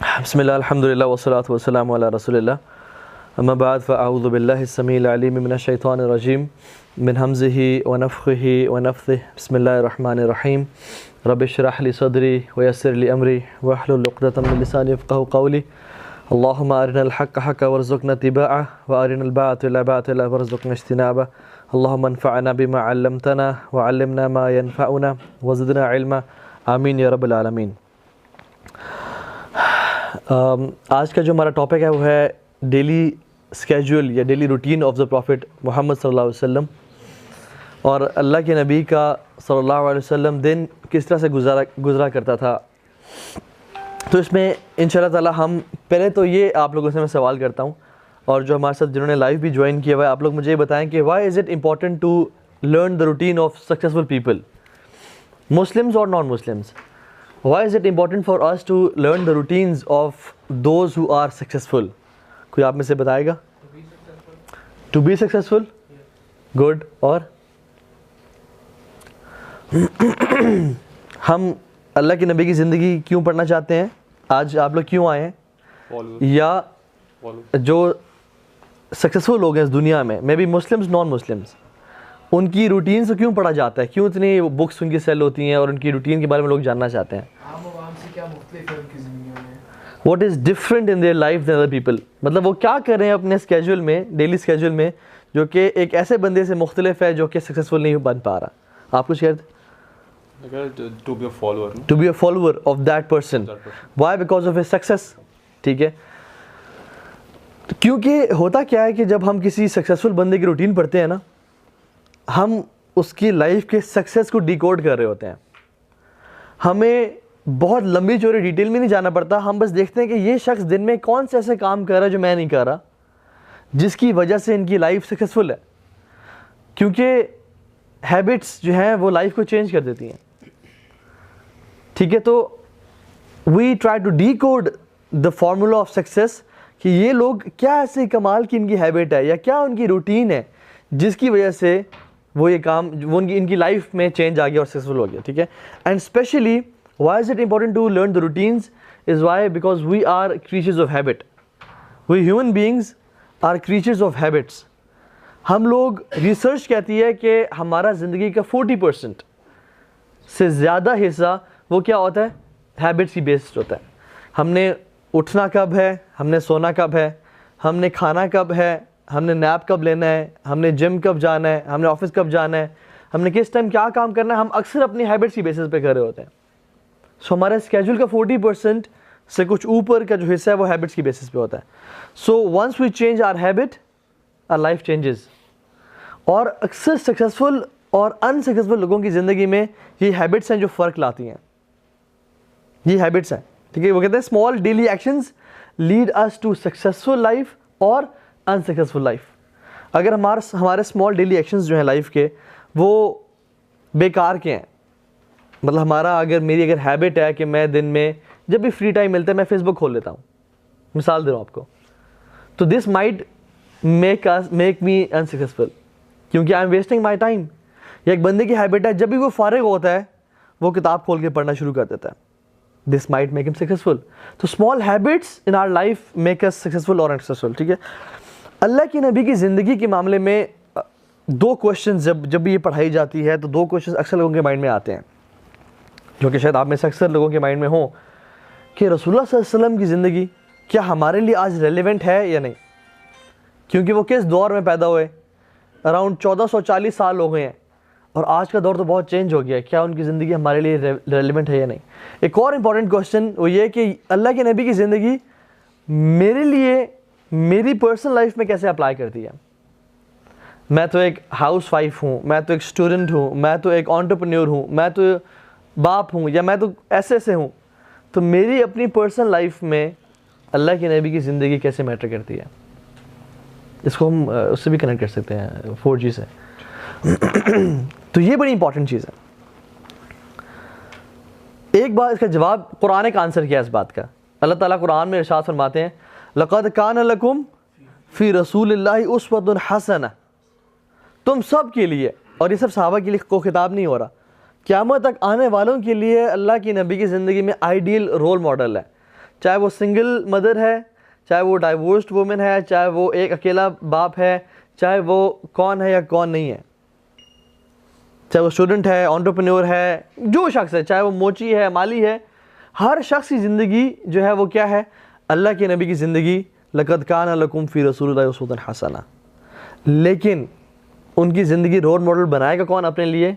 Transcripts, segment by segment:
بسم اللہ الحمدللہ والصلاة والسلام علی رسول اللہ اما بعد فاعوذ باللہ السمیع العلیم من الشیطان الرجیم من حمزہ ونفخہ ونفثہ بسم اللہ الرحمن الرحیم رب اشرح لی صدری ویسر لی امری واحلل عقدۃ من لسانی یفقہوا قولی اللہم ارنا الحق حقا وارزقنا اتباعہ وارنا الباطل باطلا وارزقنا اجتنابہ اللہم انفعنا بما علمتنا وعلمنا ما ينفعنا وزدنا علما آمین یا رب العالمین۔ آج کا جو ہمارا ٹاپک ہے وہ ہے ڈیلی اسکیجول یا daily routine of the prophet Muhammad صلی اللہ علیہ وسلم، اور اللہ کے نبی کا صلی اللہ علیہ وسلم دن کس طرح سے گزرا کرتا تھا۔ تو اس میں انشاءاللہ تعالی ہم پہلے تو یہ آپ لوگوں سے میں سوال کرتا ہوں، اور جو ہمارے ساتھ جنہوں نے لائیو بھی جوائن کیا ہوا ہے آپ لوگ مجھے یہ بتائیں کہ why is it important to learn the routine of successful people, Muslims اور non Muslims? Why is it important for us to learn the routines of those who are successful? کوئی آپ میں سے بتائے گا؟ To be successful? Good. اور ہم اللہ کے نبی کی زندگی کیوں پڑھنا چاہتے ہیں؟ آج آپ لوگ کیوں آئے ہیں؟ یا جو سکسیزفل لوگ ہیں اس دنیا میں، may be Muslims non Muslims, ان کی روٹین سے کیوں پڑھا جاتا ہے؟ کیوں اتنی بکس ان کی سیل ہوتی ہیں اور ان کی روٹین کے بارے میں لوگ جاننا چاہتے ہیں؟ What is different in their life than other people, مطلب وہ کیا کر رہے ہیں اپنے اسکیجول میں، ڈیلی اسکیجول میں، جو کہ ایک ایسے بندے سے مختلف ہے جو کہ سکسیزفل نہیں بن پا رہا۔ آپ کچھ کہتے ہیں؟ To be a follower of that person. Why? Because of his success. ٹھیک ہے، کیونکہ ہوتا کیا ہے کہ جب ہم کسی سکسیزفل بندے کی روٹین پڑھتے ہیں نا، ہم اس کی لائف کے سکسیس کو ڈیکوڈ کر رہے ہوتے ہیں۔ ہمیں بہت لمبی چوڑی ڈیٹیل میں نہیں جانا پڑتا، ہم بس دیکھتے ہیں کہ یہ شخص دن میں کون سے ایسے کام کر رہا ہے جو میں نہیں کر رہا، جس کی وجہ سے ان کی لائف سکسیزفل ہے، کیونکہ ہیبٹس جو ہیں وہ لائف کو چینج کر دیتی ہیں۔ ٹھیک ہے، تو we try to decode the formula of success, کہ یہ لوگ کیا ایسے کمال کی ان کی ہیبٹ ہے یا کیا ان کی روٹین ہے جس کی وجہ سے وہ یہ کام وہ ان کی لائف میں چینج آ گیا اور سکسیزفل ہو گیا۔ ٹھیک ہے، and especially why is it important to learn the routines is why because we are creatures of habit. We human beings are creatures of habits. ہم لوگ ریسرچ کہتی ہے کہ ہمارا زندگی کا 40% سے زیادہ حصہ وہ کیا ہوتا ہے؟ ہیبٹس کی بیسڈ ہوتا ہے۔ ہم نے اٹھنا کب ہے، ہم نے سونا کب ہے، ہم نے کھانا کب ہے، ہم نے نیپ کب لینا ہے، ہم نے جم کب جانا ہے، ہم نے آفس کب جانا ہے، ہم نے کس ٹائم کیا کام کرنا ہے، ہم اکثر اپنی ہیبٹس کی بیسس پہ کر رہے ہوتے ہیں۔ سو ہمارے اسکیجول کا 40% سے کچھ اوپر کا جو حصہ ہے وہ ہیبٹس کی بیسس پہ ہوتا ہے۔ So once we change our habit, our life changes. اور اکثر سکسیزفل اور ان سکسیزفل لوگوں کی زندگی میں یہ ہیبٹس ہیں جو فرق لاتی ہیں، یہ ہیبٹس ہیں۔ ٹھیک ہے، وہ کہتے ہیں small daily actions lead us to successful life اور انسکسیزفل لائف۔ اگر ہمارے اسمال ڈیلی ایکشنز جو ہیں لائف کے وہ بیکار کے ہیں، مطلب میری اگر ہیبٹ ہے کہ میں دن میں جب بھی فری ٹائم ملتا ہے میں فیس بک کھول لیتا ہوں، مثال دے رہا ہوں آپ کو، تو this might make me unsuccessful, کیونکہ I am wasting my time. یا ایک بندے کی ہیبٹ ہے جب بھی وہ فارغ ہوتا ہے وہ کتاب کھول کے پڑھنا شروع کر دیتا ہے، دس مائٹ میک ہم سکسیزفل۔ تو small habits in our life make us successful اور انسکسیزفل۔ ٹھیک ہے، اللہ کی نبی کی زندگی کے معاملے میں دو کوشچنز جب بھی یہ پڑھائی جاتی ہے تو دو کوشچنز اکثر لوگوں کے مائنڈ میں آتے ہیں، جو کہ شاید آپ میں سے اکثر لوگوں کے مائنڈ میں ہوں، کہ رسول اللہ صلی اللہ علیہ وسلم کی زندگی کیا ہمارے لیے آج ریلیونٹ ہے یا نہیں؟ کیونکہ وہ کس دور میں پیدا ہوئے؟ اراؤنڈ 1440 سال ہو گئے ہیں، اور آج کا دور تو بہت چینج ہو گیا ہے، کیا ان کی زندگی ہمارے لیے ریلیونٹ ہے یا نہیں؟ ایک اور امپورٹنٹ کوشچن وہ یہ کہ اللہ کے نبی کی زندگی میرے لیے میری پرسنل لائف میں کیسے اپلائی کرتی ہے؟ میں تو ایک ہاؤس وائف ہوں، میں تو ایک اسٹوڈنٹ ہوں، میں تو ایک انٹرپرینیور ہوں، میں تو باپ ہوں، یا میں تو ایسے ہوں، تو میری اپنی پرسنل لائف میں اللہ کے نبی کی زندگی کیسے میٹر کرتی ہے؟ اس کو ہم اس سے بھی کنیکٹ کر سکتے ہیں 4G سے۔ تو یہ بڑی امپورٹنٹ چیز ہے۔ ایک بار اس کا جواب قرآن کا آنسر کیا ہے اس بات کا۔ اللہ تعالیٰ قرآن میں ارشاد فرماتے ہیں لَقَدْ كَانَ لَكُمْ فِي رَسُولِ اللَّهِ أُسْوَةٌ حَسَنَةٌ، تم سب کے لیے، اور یہ سب صحابہ کے لیے کو خطاب نہیں ہو رہا، قیامت تک آنے والوں کے لیے اللہ کی نبی کی زندگی میں آئیڈیل رول ماڈل ہے۔ چاہے وہ سنگل مدر ہے، چاہے وہ ڈائیورسڈ وومن ہے، چاہے وہ ایک اکیلا باپ ہے، چاہے وہ کون ہے یا کون نہیں ہے، چاہے وہ اسٹوڈنٹ ہے، انٹرپرینور ہے، جو شخص ہے، چاہے وہ موچی ہے، مالی ہے، ہر شخص کی زندگی جو ہے وہ کیا ہے؟ اللہ کے نبی کی زندگی، لَقَدْ كَانَ لَكُمْ فِي رَسُولِ اللَّهِ أُسْوَةٌ حَسَنَةٌ. لیکن ان کی زندگی رول ماڈل بنائے گا کون اپنے لیے؟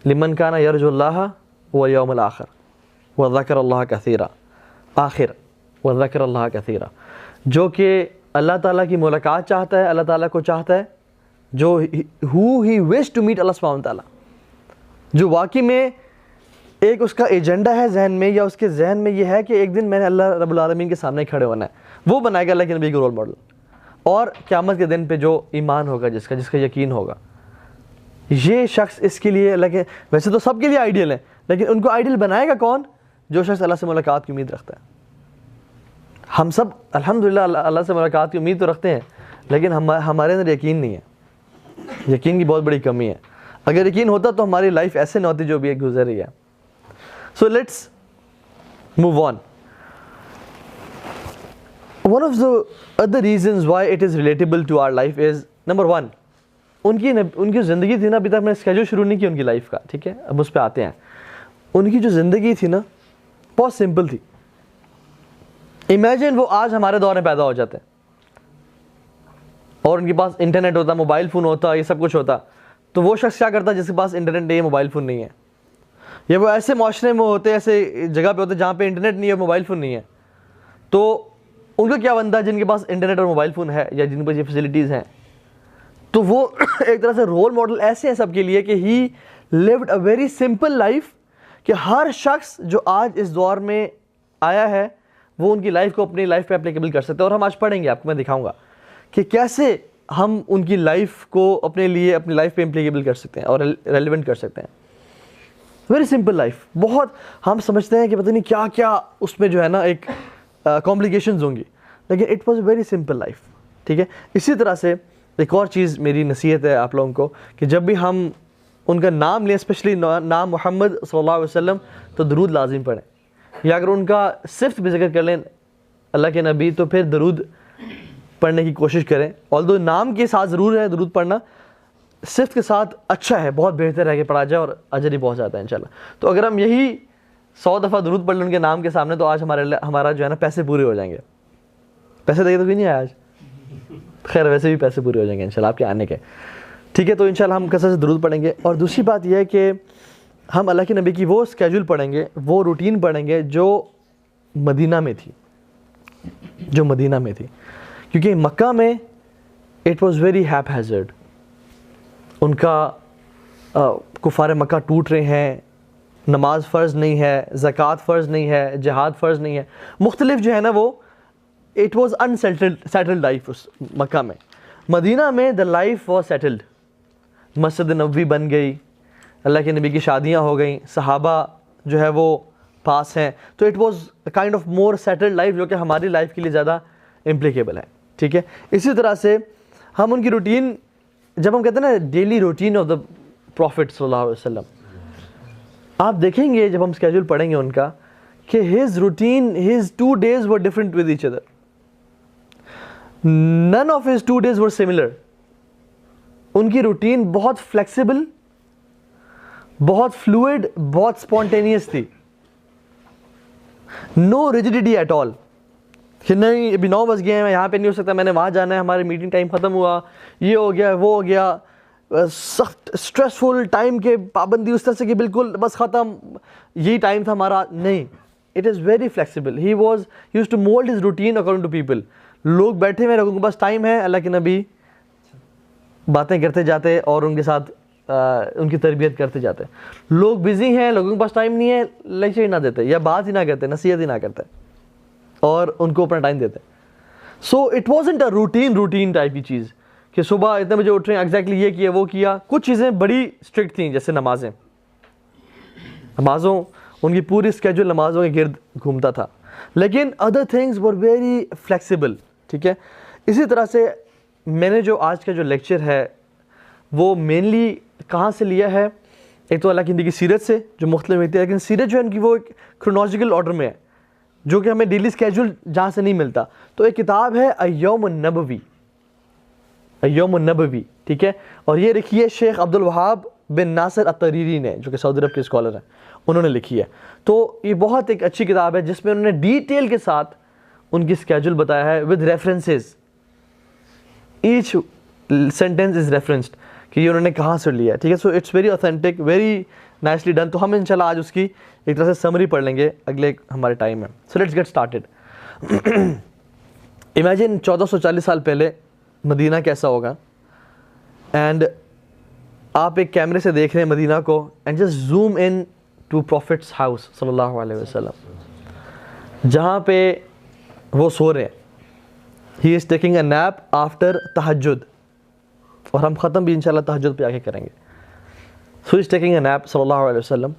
لمن کان یرجو اللہ والیوم الآخر وذکر اللہ کثیرا، آخر وذکر اللہ کثیرا، جو کہ اللہ تعالیٰ کی ملاقات چاہتا ہے، اللہ تعالیٰ کو چاہتا ہے، جو who he wish to meet اللہ سبحانہ تعالیٰ، جو واقعی میں ایک اس کا ایجنڈا ہے ذہن میں، یا اس کے ذہن میں یہ ہے کہ ایک دن میں نے اللہ رب العالمین کے سامنے کھڑے ہونا ہے، وہ بنائے گا اللہ کے نبی کا رول ماڈل. اور قیامت کے دن پہ جو ایمان ہوگا، جس کا یقین ہوگا، یہ شخص اس کے لیے اللہ کے، ویسے تو سب کے لیے آئیڈیل ہے، لیکن ان کو آئیڈیل بنائے گا کون؟ جو شخص اللہ سے ملاقات کی امید رکھتا ہے. ہم سب الحمدللہ اللہ سے ملاقات کی امید تو رکھتے ہیں، لیکن ہمارے اندر یقین نہیں ہے. یقین کی بہت بڑی کمی ہے. اگر یقین ہوتا تو ہماری لائف ایسے نہ ہوتی جو بھی ایک گزر رہی ہے. So let's move on. One of the other reasons why it is relatable to our life is number one, ان کی زندگی تھی نا، ابھی تک میں اسکیجول شروع نہیں کی ان کی لائف کا، ٹھیک ہے، اب اس پہ آتے ہیں. ان کی جو زندگی تھی نا بہت سمپل تھی. امیجن وہ آج ہمارے دور میں پیدا ہو جاتے ہیں اور ان کے پاس انٹرنیٹ ہوتا، موبائل فون ہوتا، یہ سب کچھ ہوتا، تو وہ شخص کیا کرتا جس کے پاس انٹرنیٹ نہیں ہے، موبائل فون نہیں ہے؟ یا وہ ایسے معاشرے میں ہوتے، ایسے جگہ پہ ہوتے جہاں پہ انٹرنیٹ نہیں ہے، موبائل فون نہیں ہے، تو ان کا کیا بنتا ہے جن کے پاس انٹرنیٹ اور موبائل فون ہے یا جن کے پاس یہ فیسلٹیز ہیں؟ تو وہ ایک طرح سے رول ماڈل ایسے ہیں سب کے لیے کہ he lived a very simple life, کہ ہر شخص جو آج اس دور میں آیا ہے وہ ان کی لائف کو اپنی لائف پہ اپلیکیبل کر سکتے ہیں. اور ہم آج پڑھیں گے، آپ کو میں دکھاؤں گا کہ کیسے ہم ان کی لائف کو اپنے لیے اپنی لائف پہ امپلیکیبل کر سکتے ہیں اور ریلیونٹ کر سکتے ہیں. Very simple life. بہت ہم سمجھتے ہیں کہ پتہ نہیں کیا کیا اس میں جو ہے نا ایک کمپلیکیشنز ہوں گی، لیکن it was a very simple life. ٹھیک ہے. اسی طرح سے ایک اور چیز میری نصیحت ہے آپ لوگوں کو کہ جب بھی ہم ان کا نام لیں، اسپیشلی نام محمد صلی اللہ علیہ وسلم، تو درود لازم پڑھیں. یا اگر ان کا صفت بھی ذکر کر لیں اللہ کے نبی، تو پھر درود پڑھنے کی کوشش کریں. آلدو نام کے ساتھ ضرور ہے درود پڑھنا، صفت کے ساتھ اچھا ہے، بہت بہتر ہے کہ پڑھا جائے اور اجر ہی بہت جاتا ہے انشاءاللہ. تو اگر ہم یہی 100 دفعہ درود پڑھ لیں ان کے نام کے سامنے، تو آج ہمارا جو ہے نا پیسے پورے ہو جائیں گے. پیسے دیکھے تو کوئی نہیں آیا آج، خیر ویسے بھی پیسے پورے ہو جائیں گے انشاءاللہ آپ کے آنے کے. ٹھیک ہے. تو انشاءاللہ ہم کثرت سے درود پڑھیں گے. اور دوسری بات یہ ہے کہ ہم اللہ کے نبی کی وہ اسکیجول پڑھیں گے، وہ روٹین پڑھیں گے جو مدینہ میں تھی، کیونکہ مکہ میں it was very haphazard. ان کا کفار مکہ ٹوٹ رہے ہیں، نماز فرض نہیں ہے، زکوٰۃ فرض نہیں ہے، جہاد فرض نہیں ہے، مختلف جو ہے نا وہ اٹ واز سیٹلڈ لائف اس مکہ میں. مدینہ میں the life was settled. Masjid Nabawi بن گئی، اللہ کے نبی کی شادیاں ہو گئیں، صحابہ جو ہے وہ پاس ہیں، تو it was kind of more settled life, جو کہ ہماری لائف کے لیے زیادہ امپلیکیبل ہے. ٹھیک ہے. اسی طرح سے ہم ان کی روٹین، جب ہم کہتے ہیں نا daily routine of the prophet صلی اللہ علیہ وسلم، آپ دیکھیں گے جب ہم اسکیجول پڑھیں گے ان کا کہ his routine, his 2 days were different with each other. None of his 2 days were similar. ان کی روٹین بہت فلیکسیبل، بہت فلوئڈ، بہت اسپونٹینیس تھی. نو ریجیڈیٹی ایٹ آل کہ نہیں ابھی 9 بج گئے ہیں، میں یہاں پہ نہیں ہو سکتا، میں نے وہاں جانا ہے، ہماری میٹنگ ٹائم ختم ہوا، یہ ہو گیا وہ ہو گیا. سخت اسٹریسفل ٹائم کے پابندی اس طرح سے کہ بالکل بس ختم، یہی ٹائم تھا ہمارا. نہیں، it is very flexible. He used to mold his routine according to people. لوگ بیٹھے ہوئے، لوگوں کے پاس ٹائم ہے، اللہ کے نبی باتیں کرتے جاتے اور ان کے ساتھ ان کی تربیت کرتے جاتے. لوگ بزی ہیں، لوگوں کے پاس ٹائم نہیں ہے، لیکچر ہی نہ دیتے یا بات ہی نہ کرتے، نصیحت ہی نہ کرتے اور ان کو اپنا ٹائم دیتے. So it wasn't a routine type کی چیز کہ صبح اتنے بجے اٹھ رہے ہیں، ایگزیکٹلی یہ کیا وہ کیا. کچھ چیزیں بڑی اسٹرکٹ تھیں، جیسے نمازوں ان کی پوری اسکیجول نمازوں کے گرد گھومتا تھا، لیکن other things were very flexible. ٹھیک ہے. اسی طرح سے میں نے جو آج کا جو لیکچر ہے وہ مینلی کہاں سے لیا ہے؟ ایک تو اللہ کی نبی کی سیرت سے جو مختلف ہوتی ہے، لیکن سیرت جو ہے ان کی وہ ایک کرونالوجیکل آرڈر میں ہے. جو کہ ہمیں ڈیلی اسکیجول جہاں سے نہیں ملتا. تو ایک کتاب ہے ایوم النبوی, ایوم النبوی, ٹھیک ہے, اور یہ لکھی ہے شیخ عبد الوہاب بن ناصر الطریری نے, جو کہ سعودی عرب کے اسکالر ہیں, انہوں نے لکھی ہے. تو یہ بہت ایک اچھی کتاب ہے جس میں انہوں نے ڈیٹیل کے ساتھ ان کی اسکیجول بتایا ہے with references, each sentence is referenced کہ یہ انہوں نے کہاں سے لیا ہے, ٹھیک ہے. So it's very authentic, very nicely done. تو ہم انشاءاللہ آج اس کی ایک طرح سے سمری پڑھ لیں گے اگلے ہمارے ٹائم میں. So let's get started. Imagine 1440 سال پہلے مدینہ کیسا ہوگا, اینڈ آپ ایک کیمرے سے دیکھ رہے ہیں مدینہ کو, and just zoom in to prophet's house صلی اللہ علیہ وسلم, جہاں پہ وہ سو رہے ہیں. He is taking a nap after Tahajjud, اور ہم ختم بھی انشاءاللہ تہجد پہ آ کے کریں گے. سو از ٹیکنگ اے نیپ صلی اللہ علیہ وسلم,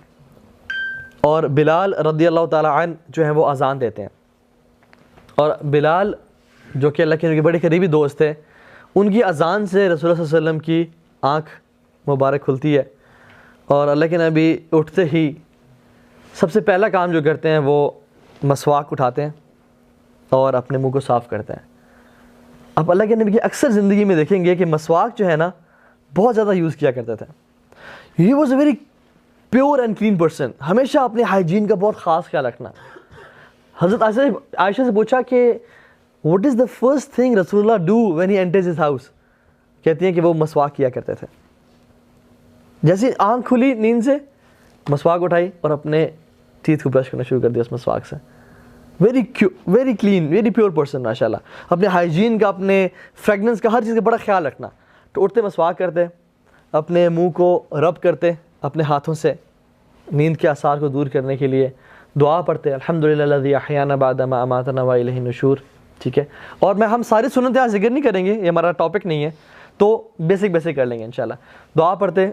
اور بلال رضی اللہ تعالیٰ عنہ جو ہیں وہ اذان دیتے ہیں. اور بلال جو کہ اللہ کے بڑے قریبی دوست تھے, ان کی اذان سے رسول اللہ صلی اللہ علیہ وسلم کی آنکھ مبارک کھلتی ہے, اور اللہ کے نبی اٹھتے ہی سب سے پہلا کام جو کرتے ہیں وہ مسواک اٹھاتے ہیں اور اپنے منہ کو صاف کرتے ہیں. آپ اللہ کے نبی کی اکثر زندگی میں دیکھیں گے کہ مسواک جو ہے نا بہت زیادہ یوز کیا کرتے تھے. He was a very pure and clean person, ہمیشہ اپنے ہائیجین کا بہت خاص خیال رکھنا. حضرت عائشہ سے پوچھا کہ what is the first thing رسول اللہ do when he enters his house, کہتی ہیں کہ وہ مسواک کیا کرتے تھے. جیسے آنکھ کھلی نیند سے, مسواک اٹھائی اور اپنے ٹیتھ کو برش کرنا شروع کر دیا اس مسواک سے. Very clean, very pure person ماشاء اللہ. اپنے ہائیجین کا, اپنے فریگننس کا, ہر چیز کا بڑا خیال رکھنا. تو اٹھتے مسواک کرتے, اپنے منہ کو رب کرتے اپنے ہاتھوں سے نیند کے آثار کو دور کرنے کے لیے, دعا پڑھتے الحمدللہ الذی احیانا بعد ما اماتنا والیہ النشور, ٹھیک ہے. اور ہم ساری سنتیں آج ذکر نہیں کریں گے, یہ ہمارا ٹاپک نہیں ہے, تو بیسک کر لیں گے انشاءاللہ. دعا پڑھتے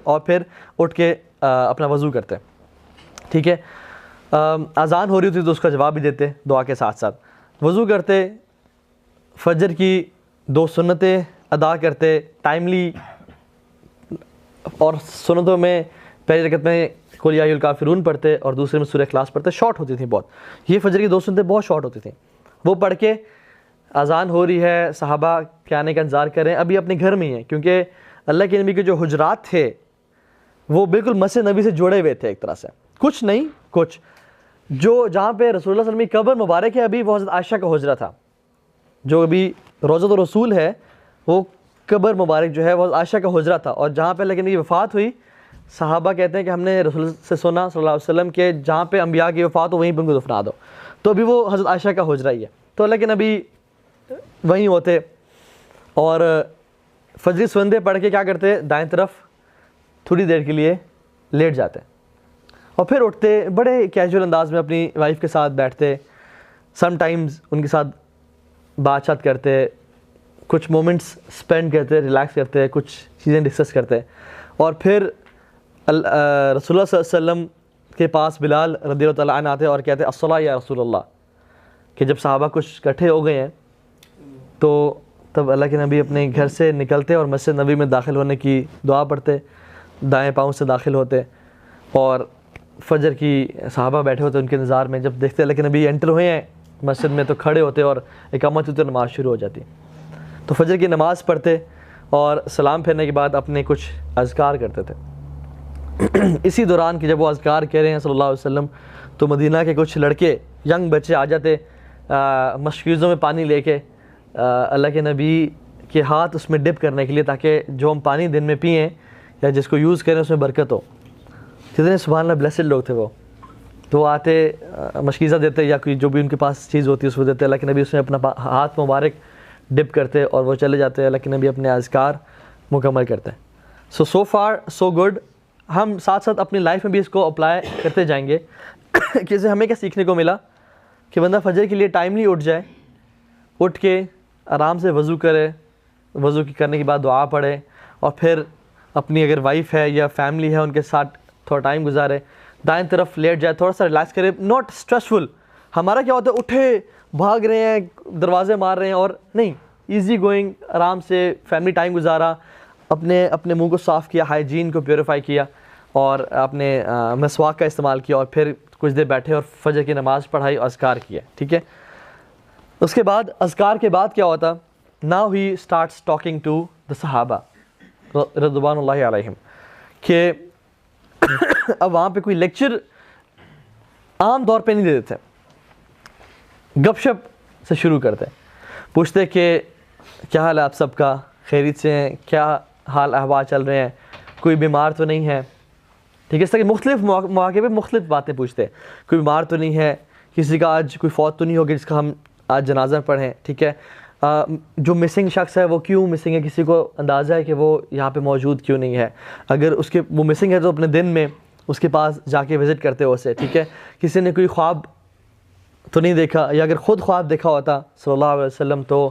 اور پھر اٹھ کے اپنا وضو کرتے, ٹھیک ہے. اذان ہو رہی ہوتی تو اس کا جواب بھی دیتے دعا کے ساتھ ساتھ. وضو کرتے, فجر کی 2 سنتیں ادا کرتے ٹائملی, اور سنتوں میں پہلی رکعت میں قل یا ایھا الکافرون پڑھتے اور دوسرے میں سورہ اخلاص پڑھتے. شارٹ ہوتی تھیں بہت, یہ فجر کی 2 سنتیں بہت شارٹ ہوتی تھیں. وہ پڑھ کے اذان ہو رہی ہے, صحابہ کے آنے کا انتظار کریں, ابھی اپنے گھر میں ہی ہیں, کیونکہ اللہ کے نبی کے جو حجرات تھے وہ بالکل مسجد نبی سے جڑے ہوئے تھے ایک طرح سے, کچھ نہیں کچھ. جو جہاں پہ رسول اللہ صلی اللہ علیہ وسلم کی قبر مبارک ہے ابھی, وہ حضرت عائشہ کا حجرہ تھا. جو ابھی روضۃ الرسول ہے وہ قبر مبارک جو ہے وہ عائشہ کا حجرہ تھا. اور جہاں پہ اللہ کے نبی کی وفات ہوئی, صحابہ کہتے ہیں کہ ہم نے رسول اللہ سے سنا صلی اللہ علیہ وسلم کے جہاں پہ انبیاء کی وفات ہو وہیں پہ ان کو دفنا دو. تو ابھی وہ حضرت عائشہ کا حجرہ ہی ہے. تو اللہ کے نبی وہیں ہوتے اور فجری سنتیں پڑھ کے کیا کرتے, دائیں طرف تھوڑی دیر کے لیے لیٹ جاتے اور پھر اٹھتے, بڑے کیجول انداز میں اپنی وائف کے ساتھ بیٹھتے, سم ٹائمز ان کے ساتھ بات چیت کرتے, کچھ مومنٹس اسپینڈ کرتے, ریلیکس کرتے, کچھ چیزیں ڈسکس کرتے. اور پھر رسول اللہ صلی اللہ علیہ وسلم کے پاس بلال رضی اللہ تعالیٰ عنہ آتے اور کہتے الصلاۃ یا رسول اللہ, کہ جب صحابہ کچھ اکٹھے ہو گئے ہیں تو تب اللہ کے نبی اپنے گھر سے نکلتے اور مسجد نبی میں داخل ہونے کی دعا پڑھتے, دائیں پاؤں سے داخل ہوتے, اور فجر کی صحابہ بیٹھے ہوتے ان کے انتظار میں. جب دیکھتے اللہ کے نبی انٹر ہوئے ہیں مسجد میں تو کھڑے ہوتے اور اقامت ہوتی, نماز شروع ہو جاتی. تو فجر کی نماز پڑھتے اور سلام پھیرنے کے بعد اپنے کچھ اذکار کرتے تھے. اسی دوران کہ جب وہ اذکار کہہ رہے ہیں صلی اللہ علیہ وسلم, تو مدینہ کے کچھ لڑکے, ینگ بچے آ جاتے مشکیزوں میں پانی لے کے, اللہ کے نبی کے ہاتھ اس میں ڈپ کرنے کے لیے, تاکہ جو ہم پانی دن میں پئیں یا جس کو یوز کریں اس میں برکت ہو. جتنے سبحان اللہ بلیسڈ لوگ تھے وہ, تو آتے مشکیزہ دیتے یا کوئی جو بھی ان کے پاس چیز ہوتی ہے اس کو دیتے. اللہ کے نبی اس میں اپنا ہاتھ مبارک ڈپ کرتے اور وہ چلے جاتے. اللہ کے نبی اپنے اذکار مکمل کرتے. سو فار سو گڈ. ہم ساتھ ساتھ اپنی لائف میں بھی اس کو اپلائی کرتے جائیں گے کہ اسے ہمیں کیا سیکھنے کو ملا, کہ بندہ فجر کے لیے ٹائملی اٹھ جائے, اٹھ کے آرام سے وضو کرے, وضو کرنے کے بعد دعا پڑھے, اور پھر اپنی اگر وائف ہے یا فیملی ہے ان کے ساتھ تھوڑا ٹائم گزارے, دائیں طرف لیٹ جائے, تھوڑا سا ریلیکس کرے, ناٹ اسٹریسفل. ہمارا کیا ہوتا ہے, اٹھے بھاگ رہے ہیں, دروازے مار رہے ہیں, اور نہیں, ایزی گوئنگ, آرام سے فیملی ٹائم گزارا, اپنے منہ کو صاف کیا, ہائیجین کو پیوریفائی کیا, اور اپنے مسواک کا استعمال کیا, اور پھر کچھ دیر بیٹھے اور فجر کی نماز پڑھائی اور اذکار کیا. ٹھیک ہے, اس کے بعد اذکار کے بعد کیا ہوتا, now he starts talking to the صحابہ رضوان اللہ علیہم, کہ اب وہاں پہ کوئی لیکچر عام طور پہ نہیں دے دیتے, گپ شپ سے شروع کرتے, پوچھتے کہ کیا حال ہے آپ سب کا, خیریت سے ہیں, کیا حال احوال چل رہے ہیں, کوئی بیمار تو نہیں ہے. ٹھیک ہے, اس طرح کہ مختلف مواقع پہ مختلف باتیں پوچھتے, کوئی بیمار تو نہیں ہے, کسی کا آج کوئی فوت تو نہیں ہوگی جس کا ہم آج جنازہ پڑھیں. ٹھیک ہے, جو مسنگ شخص ہے وہ کیوں مسنگ ہے, کسی کو اندازہ ہے کہ وہ یہاں پہ موجود کیوں نہیں ہے, اگر اس کے وہ مسنگ ہے تو اپنے دن میں اس کے پاس جا کے وزٹ کرتے ہو اسے. ٹھیک ہے, کسی نے کوئی خواب تو نہیں دیکھا, یا اگر خود خواب دیکھا ہوتا صلی اللہ علیہ وسلم تو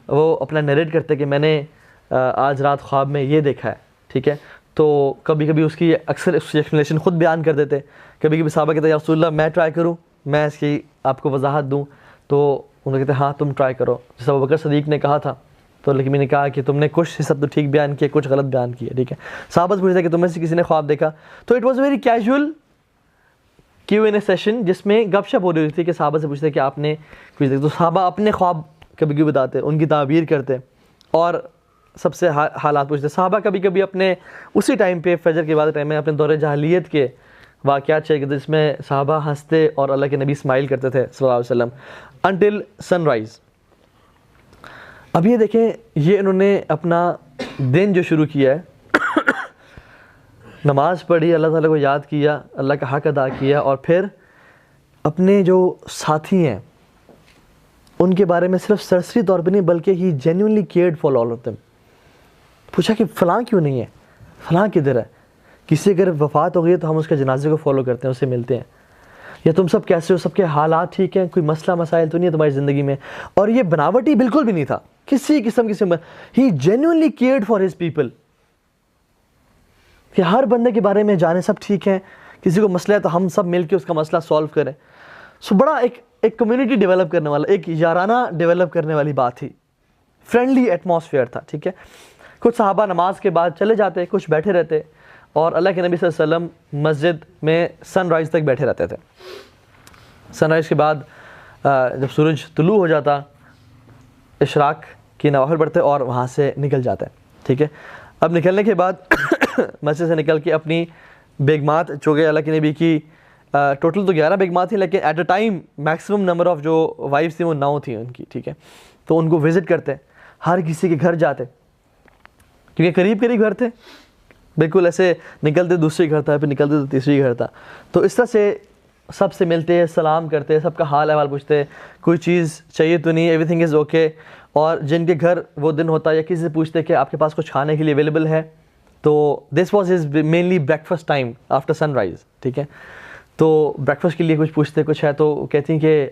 وہ اپنا نریٹ کرتے کہ میں نے آج رات خواب میں یہ دیکھا ہے. ٹھیک ہے, تو کبھی کبھی اس کی اکثر اس کی ایکسپلینیشن خود بیان کر دیتے, کبھی کبھی صحابہ کہتے ہیں یا رسول اللہ میں ٹرائی کروں, میں اس کی آپ کو وضاحت دوں, تو انہوں نے کہتے ہیں ہاں تم ٹرائی کرو, جیسا ابوبکر صدیق نے کہا تھا. تو لیکن میں نے کہا کہ تم نے کچھ حصہ تو ٹھیک بیان کیا, کچھ غلط بیان کیا. ٹھیک ہے, صحابہ سے پوچھتے کہ تم میں سے کسی نے خواب دیکھا, تو it was very casual Q and A session جس میں گپ شپ ہو رہی تھی کہ صحابہ سے پوچھتے کہ آپ نے کچھ دیکھا, تو صحابہ اپنے خواب کبھی کبھی بتاتے, ان کی تعبیر کرتے اور سب سے حالات پوچھتے. صحابہ کبھی کبھی اپنے اسی ٹائم پہ فجر کے بعد ٹائم میں اپنے دور جاہلیت کے واقعات شیئر کرتے, جس میں صحابہ ہنستے اور اللہ کے نبی اسمائل کرتے تھے صلی اللہ علیہ وسلم انٹل سن رائز. اب یہ دیکھیں, یہ انہوں نے اپنا دن جو شروع کیا ہے, نماز پڑھی, اللہ تعالیٰ کو یاد کیا, اللہ کا حق ادا کیا, اور پھر اپنے جو ساتھی ہیں ان کے بارے میں صرف سرسری طور پہ نہیں بلکہ he genuinely cared for all of them. پوچھا کہ فلاں کیوں نہیں ہے, فلاں کدھر ہے, کسی اگر وفات ہو گئی ہے تو ہم اس کے جنازے کو فالو کرتے ہیں, اس سے ملتے ہیں, یا تم سب کیسے ہو, سب کے حالات ٹھیک ہیں, کوئی مسئلہ مسائل تو نہیں ہے تمہاری زندگی میں. اور یہ بناوٹی بالکل بھی نہیں تھا کسی قسم he genuinely cared for his people, کہ ہر بندے کے بارے میں جانے سب ٹھیک ہیں, کسی کو مسئلہ ہے تو ہم سب مل کے اس کا مسئلہ سولو کریں. سو بڑا ایک کمیونٹی ڈیولپ کرنے والا, ایک یارانہ ڈیولپ کرنے والی بات تھی, فرینڈلی ایٹماسفیئر تھا. ٹھیک ہے, کچھ صحابہ نماز کے بعد چلے جاتے, کچھ بیٹھے رہتے, اور اللہ کے نبی صلی اللہ علیہ وسلم مسجد میں سن رائز تک بیٹھے رہتے تھے. سن رائز کے بعد جب سورج طلوع ہو جاتا, اشراق کی نوافل پڑھتے اور وہاں سے نکل جاتے. ٹھیک ہے, اب نکلنے کے بعد مسجد سے نکل کے اپنی بیگمات, چونکہ اللہ کے نبی کی ٹوٹل تو 11 بیگمات تھیں, لیکن at a time maximum number of جو وائفس تھیں وہ 9 تھیں ان کی. ٹھیک ہے, تو ان کو وزٹ کرتے, ہر کسی کے گھر جاتے, کیونکہ قریب قریب گھر تھے, بالکل ایسے نکلتے دوسری گھر تھا, پھر نکلتے تو تیسری گھر تھا. تو اس طرح سے سب سے ملتے, سلام کرتے, سب کا حال احوال پوچھتے, کوئی چیز چاہیے تو نہیں, ایوری تھنگ از اوکے. اور جن کے گھر وہ دن ہوتا یا کسی سے پوچھتے کہ آپ کے پاس کچھ کھانے کے لیے اویلیبل ہے, تو this was his mainly breakfast time after sunrise. ٹھیک ہے, تو بریک فاسٹ کے لیے کچھ پوچھتے, کچھ ہے تو کہتی ہیں کہ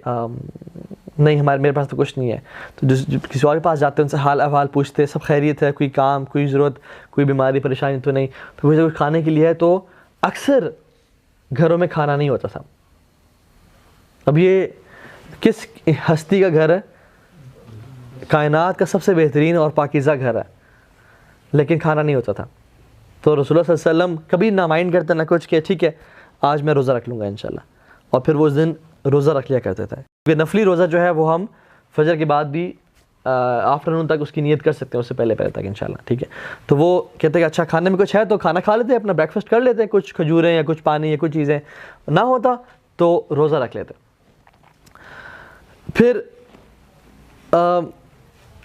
نہیں میرے پاس تو کچھ نہیں ہے. تو کسی اور کے پاس جاتے, ان سے حال احوال پوچھتے, سب خیریت ہے, کوئی کام, کوئی ضرورت, کوئی بیماری پریشانی تو نہیں. تو کچھ کھانے کے لیے ہے, تو اکثر گھروں میں کھانا نہیں ہوتا تھا. اب یہ کس ہستی کا گھر ہے, کائنات کا سب سے بہترین اور پاکیزہ گھر ہے, لیکن کھانا نہیں ہوتا تھا. تو رسول اللہ صلی اللہ علیہ وسلم کبھی نہ مائنڈ کرتے نہ کچھ, کہ ٹھیک ہے آج میں روزہ رکھ لوں گا انشاءاللہ, اور پھر وہ اس دن روزہ رکھ لیا کرتے تھے. کیونکہ نفلی روزہ جو ہے وہ ہم فجر کے بعد بھی آفٹرنون تک اس کی نیت کر سکتے ہیں, اس سے پہلے تک انشاءاللہ. ٹھیک ہے, تو وہ کہتے ہیں کہ اچھا کھانے میں کچھ ہے تو کھانا کھا لیتے, اپنا بریک فاسٹ کر لیتے, کچھ کھجوریں یا کچھ پانی یا کچھ چیزیں, نہ ہوتا تو روزہ رکھ لیتے. پھر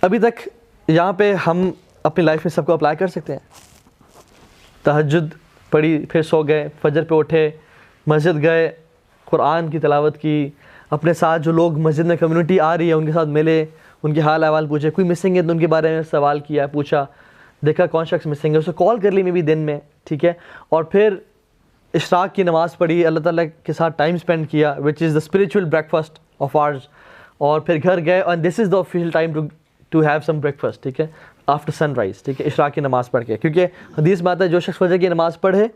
ابھی تک یہاں پہ ہم اپنی لائف میں سب کو اپلائی کر سکتے ہیں. تہجد پڑھی, پھر سو گئے, فجر پہ اٹھے, مسجد گئے, قرآن کی تلاوت کی, اپنے ساتھ جو لوگ مسجد میں کمیونٹی آ رہی ہے ان کے ساتھ ملے, ان کے حال احوال پوچھے, کوئی مسنگ ہے تو ان کے بارے میں سوال کیا, پوچھا, دیکھا کون شخص مسنگ ہے, اسے کال کر لی میں بھی دن میں. ٹھیک ہے, اور پھر اشراق کی نماز پڑھی, اللہ تعالیٰ کے ساتھ ٹائم اسپینڈ کیا, which is the spiritual breakfast of ours. اور پھر گھر گئے, اور this is the official time to have some breakfast. ٹھیک ہے, آفٹر سن رائز. ٹھیک ہے, اشراق کی نماز پڑھ کے, کیونکہ حدیث میں آتا ہے جو شخص فجر کی نماز پڑھے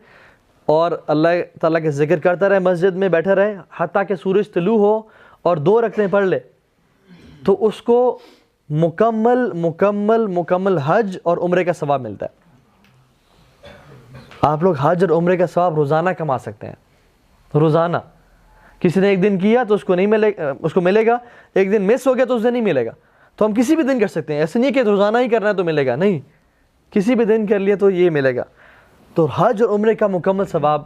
اور اللہ تعالیٰ کے ذکر کرتا رہے, مسجد میں بیٹھا رہے حتیٰ کہ سورج طلوع ہو اور 2 رکعتیں پڑھ لے, تو اس کو مکمل حج اور عمرے کا ثواب ملتا ہے. آپ لوگ حج اور عمرے کا ثواب روزانہ کما سکتے ہیں, روزانہ. کسی نے ایک دن کیا تو اس کو نہیں ملے اس کو ملے گا, ایک دن مس ہو گیا تو اسے نہیں ملے گا. تو ہم کسی بھی دن کر سکتے ہیں, ایسے نہیں کہ روزانہ ہی کرنا ہے تو ملے گا, نہیں, کسی بھی دن کر لیا تو یہ ملے گا. تو حج اور عمرے کا مکمل ثواب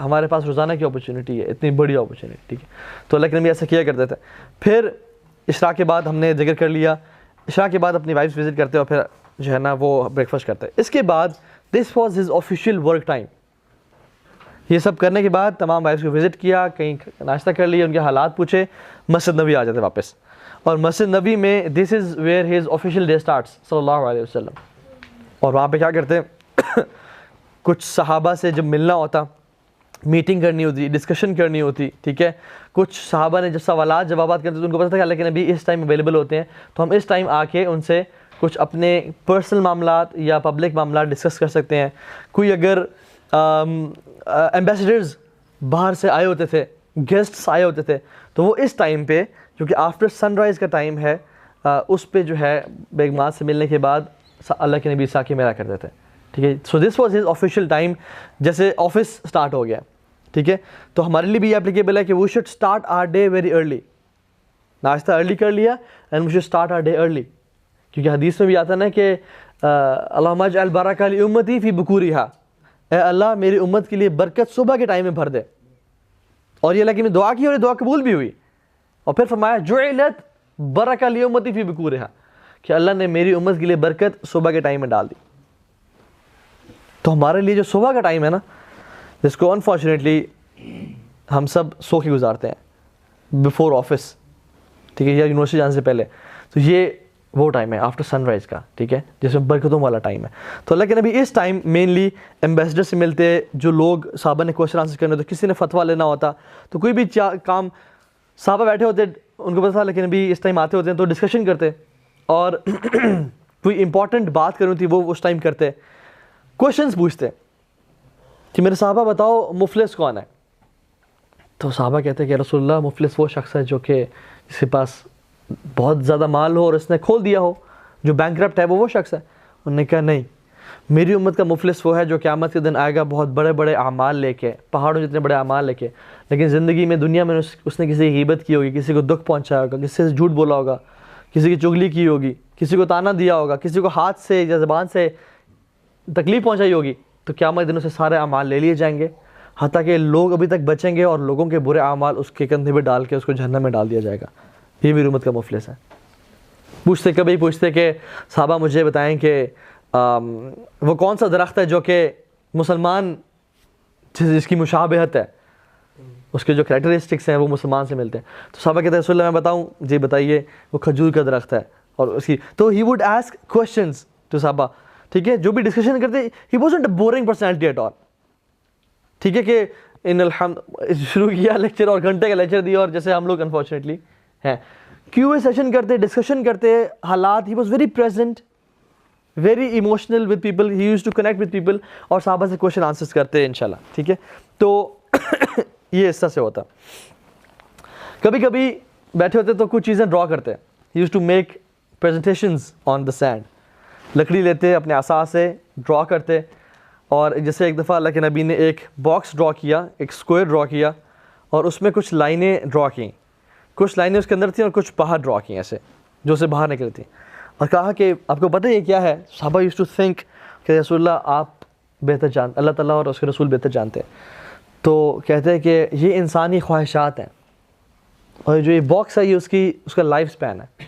ہمارے پاس روزانہ کی اپرچونٹی ہے, اتنی بڑی اپرچونٹی, ٹھیک ہے. تو اللہ کے نبی ایسا کیا کرتے تھے. پھر عشاء کے بعد ہم نے ذکر کر لیا, عشاء کے بعد اپنی وائفس وزٹ کرتے اور پھر جو ہے نا وہ بریک فاسٹ کرتے. اس کے بعد دس was his official work time. یہ سب کرنے کے بعد تمام وائفس کو وزٹ کیا, کہیں ناشتہ کر لیا, ان کے حالات پوچھے, مسجد نبی آ جاتے واپس. اور مسجد نبی میں this is where his official day starts صلی اللہ علیہ وسلم. اور وہاں پہ کیا کرتے, کچھ صحابہ سے جب ملنا ہوتا, میٹنگ کرنی ہوتی, ڈسکشن کرنی ہوتی, ٹھیک ہے. کچھ صحابہ نے جب سوالات جوابات کرتے تو ان کو پتہ تھا کہ اللہ کے نبی اس ٹائم اویلیبل ہوتے ہیں, تو ہم اس ٹائم آ کے ان سے کچھ اپنے پرسنل معاملات یا پبلک معاملات ڈسکس کر سکتے ہیں. کوئی اگر ایمبیسڈرز باہر سے آئے ہوتے تھے, گیسٹس آئے ہوتے تھے, تو وہ اس ٹائم پہ جو کہ آفٹر سن رائز کا ٹائم ہے, اس پہ جو ہے بیگمات سے ملنے کے بعد اللہ کے نبی سا کے میرا کرتے تھے, ٹھیک ہے. So this was his official time. جیسے آفس اسٹارٹ ہو گیا, ٹھیک ہے, تو ہمارے لیے بھی اپلیکیبل ہے کہ we should start our day very early. ناشتہ ارلی کر لیا and we should start our day early, کیونکہ حدیث میں بھی آتا نا کہ اللہم اجعل برکۃ لامتی فی بکورہا, اے اللہ میری امت کے لیے برکت صبح کے ٹائم میں بھر دے. اور یہ اللہ کی دعا کی اور یہ دعا قبول بھی ہوئی. اور پھر فرمایا جعلت برکۃ لامتی فی بکورہا, کہ اللہ نے میری امت کے لیے برکت صبح کے ٹائم میں ڈال دی. تو ہمارے لیے جو صبح کا ٹائم ہے نا, جس کو انفارچونیٹلی ہم سب سو کے گزارتے ہیں بیفور آفس, ٹھیک ہے, یا یونیورسٹی جانے سے پہلے, تو یہ وہ ٹائم ہے آفٹر سن رائز کا, ٹھیک ہے, جس میں برکتوں والا ٹائم ہے. تو اللہ کے نبی اس ٹائم مینلی ایمبیسڈر سے ملتے, جو لوگ صحابہ نے کوشچن آنسر کرنے, تو کسی نے فتویٰ لینا ہوتا, تو کوئی بھی کام صحابہ بیٹھے ہوتے, ان کو پتہ تھا اللہ کے نبی اس ٹائم آتے ہوتے ہیں, تو ڈسکشن کرتے, اور کوئی امپورٹنٹ بات کرنی تھی وہ اس ٹائم کرتے, کوشچنس پوچھتے کہ میرے صحابہ بتاؤ مفلس کون ہے. تو صحابہ کہتے ہیں کہ رسول اللہ مفلس وہ شخص ہے جو کہ جس کے پاس بہت زیادہ مال ہو اور اس نے کھول دیا ہو, جو بینکرپٹ ہے وہ شخص ہے. انہوں نے کہا نہیں, میری امت کا مفلس وہ ہے جو قیامت کے دن آئے گا بہت بڑے بڑے اعمال لے کے, پہاڑوں جتنے بڑے اعمال لے کے, لیکن زندگی میں دنیا میں اس نے کسی کی غیبت کی ہوگی, کسی کو دکھ پہنچایا ہوگا, کسی سے جھوٹ بولا ہوگا, کسی کی چغلی کی ہوگی, کسی کو تانا دیا ہوگا, کسی کو ہاتھ سے یا زبان سے تکلیف پہنچائی ہوگی, تو قیامت کے دن سے سارے اعمال لے لیے جائیں گے, حتیٰ کہ لوگ ابھی تک بچیں گے اور لوگوں کے برے اعمال اس کے کندھے پہ ڈال کے اس کو جہنم میں ڈال دیا جائے گا. یہ میری امت کا مفلس ہے. پوچھتے کبھی پوچھتے کہ صحابہ مجھے بتائیں کہ وہ کون سا درخت ہے جو کہ مسلمان جس کی مشابہت ہے, اس کے جو کریکٹرسٹکس ہیں وہ مسلمان سے ملتے ہیں. تو صحابہ کہتے ہیں رسول اللہ میں بتاؤں, جی بتائیے. وہ کھجور کا درخت ہے, اور اس کی تو he would ask questions to صحابہ, ٹھیک ہے, جو بھی ڈسکشن کرتے, he wasn't a boring personality at all, ٹھیک ہے, کہ ان الحمد شروع کیا لیکچر اور گھنٹے کا لیکچر دیا, اور جیسے ہم لوگ انفارچونیٹلی ہیں کیو اے سیشن کرتے, ڈسکشن کرتے, حالات, he was very present, very emotional with people, he use to connect with people, اور صحابہ سے کوشچن آنسرس کرتے انشاءاللہ, ٹھیک ہے. تو یہ اس طرح سے ہوتا. کبھی کبھی بیٹھے ہوتے تو کچھ چیزیں ڈرا کرتے, he use to make presentations on the sand, لکڑی لیتے اپنے عصا سے ڈرا کرتے. اور جیسے ایک دفعہ اللہ کے نبی نے ایک باکس ڈرا کیا, ایک اسکوائر ڈرا کیا, اور اس میں کچھ لائنیں ڈرا کیں, کچھ لائنیں اس کے اندر تھیں اور کچھ باہر ڈرا کیں ایسے جو اسے باہر نکلی تھیں, اور کہا کہ آپ کو پتہ ہے یہ کیا ہے. صحابہ یوز ٹو تھنک کہ رسول اللہ آپ بہتر جانتے, اللہ تعالیٰ اور اس کے رسول بہتر جانتے. تو کہتے ہیں کہ یہ انسانی خواہشات ہیں, اور جو یہ باکس ہے یہ اس کا لائف سپین ہے,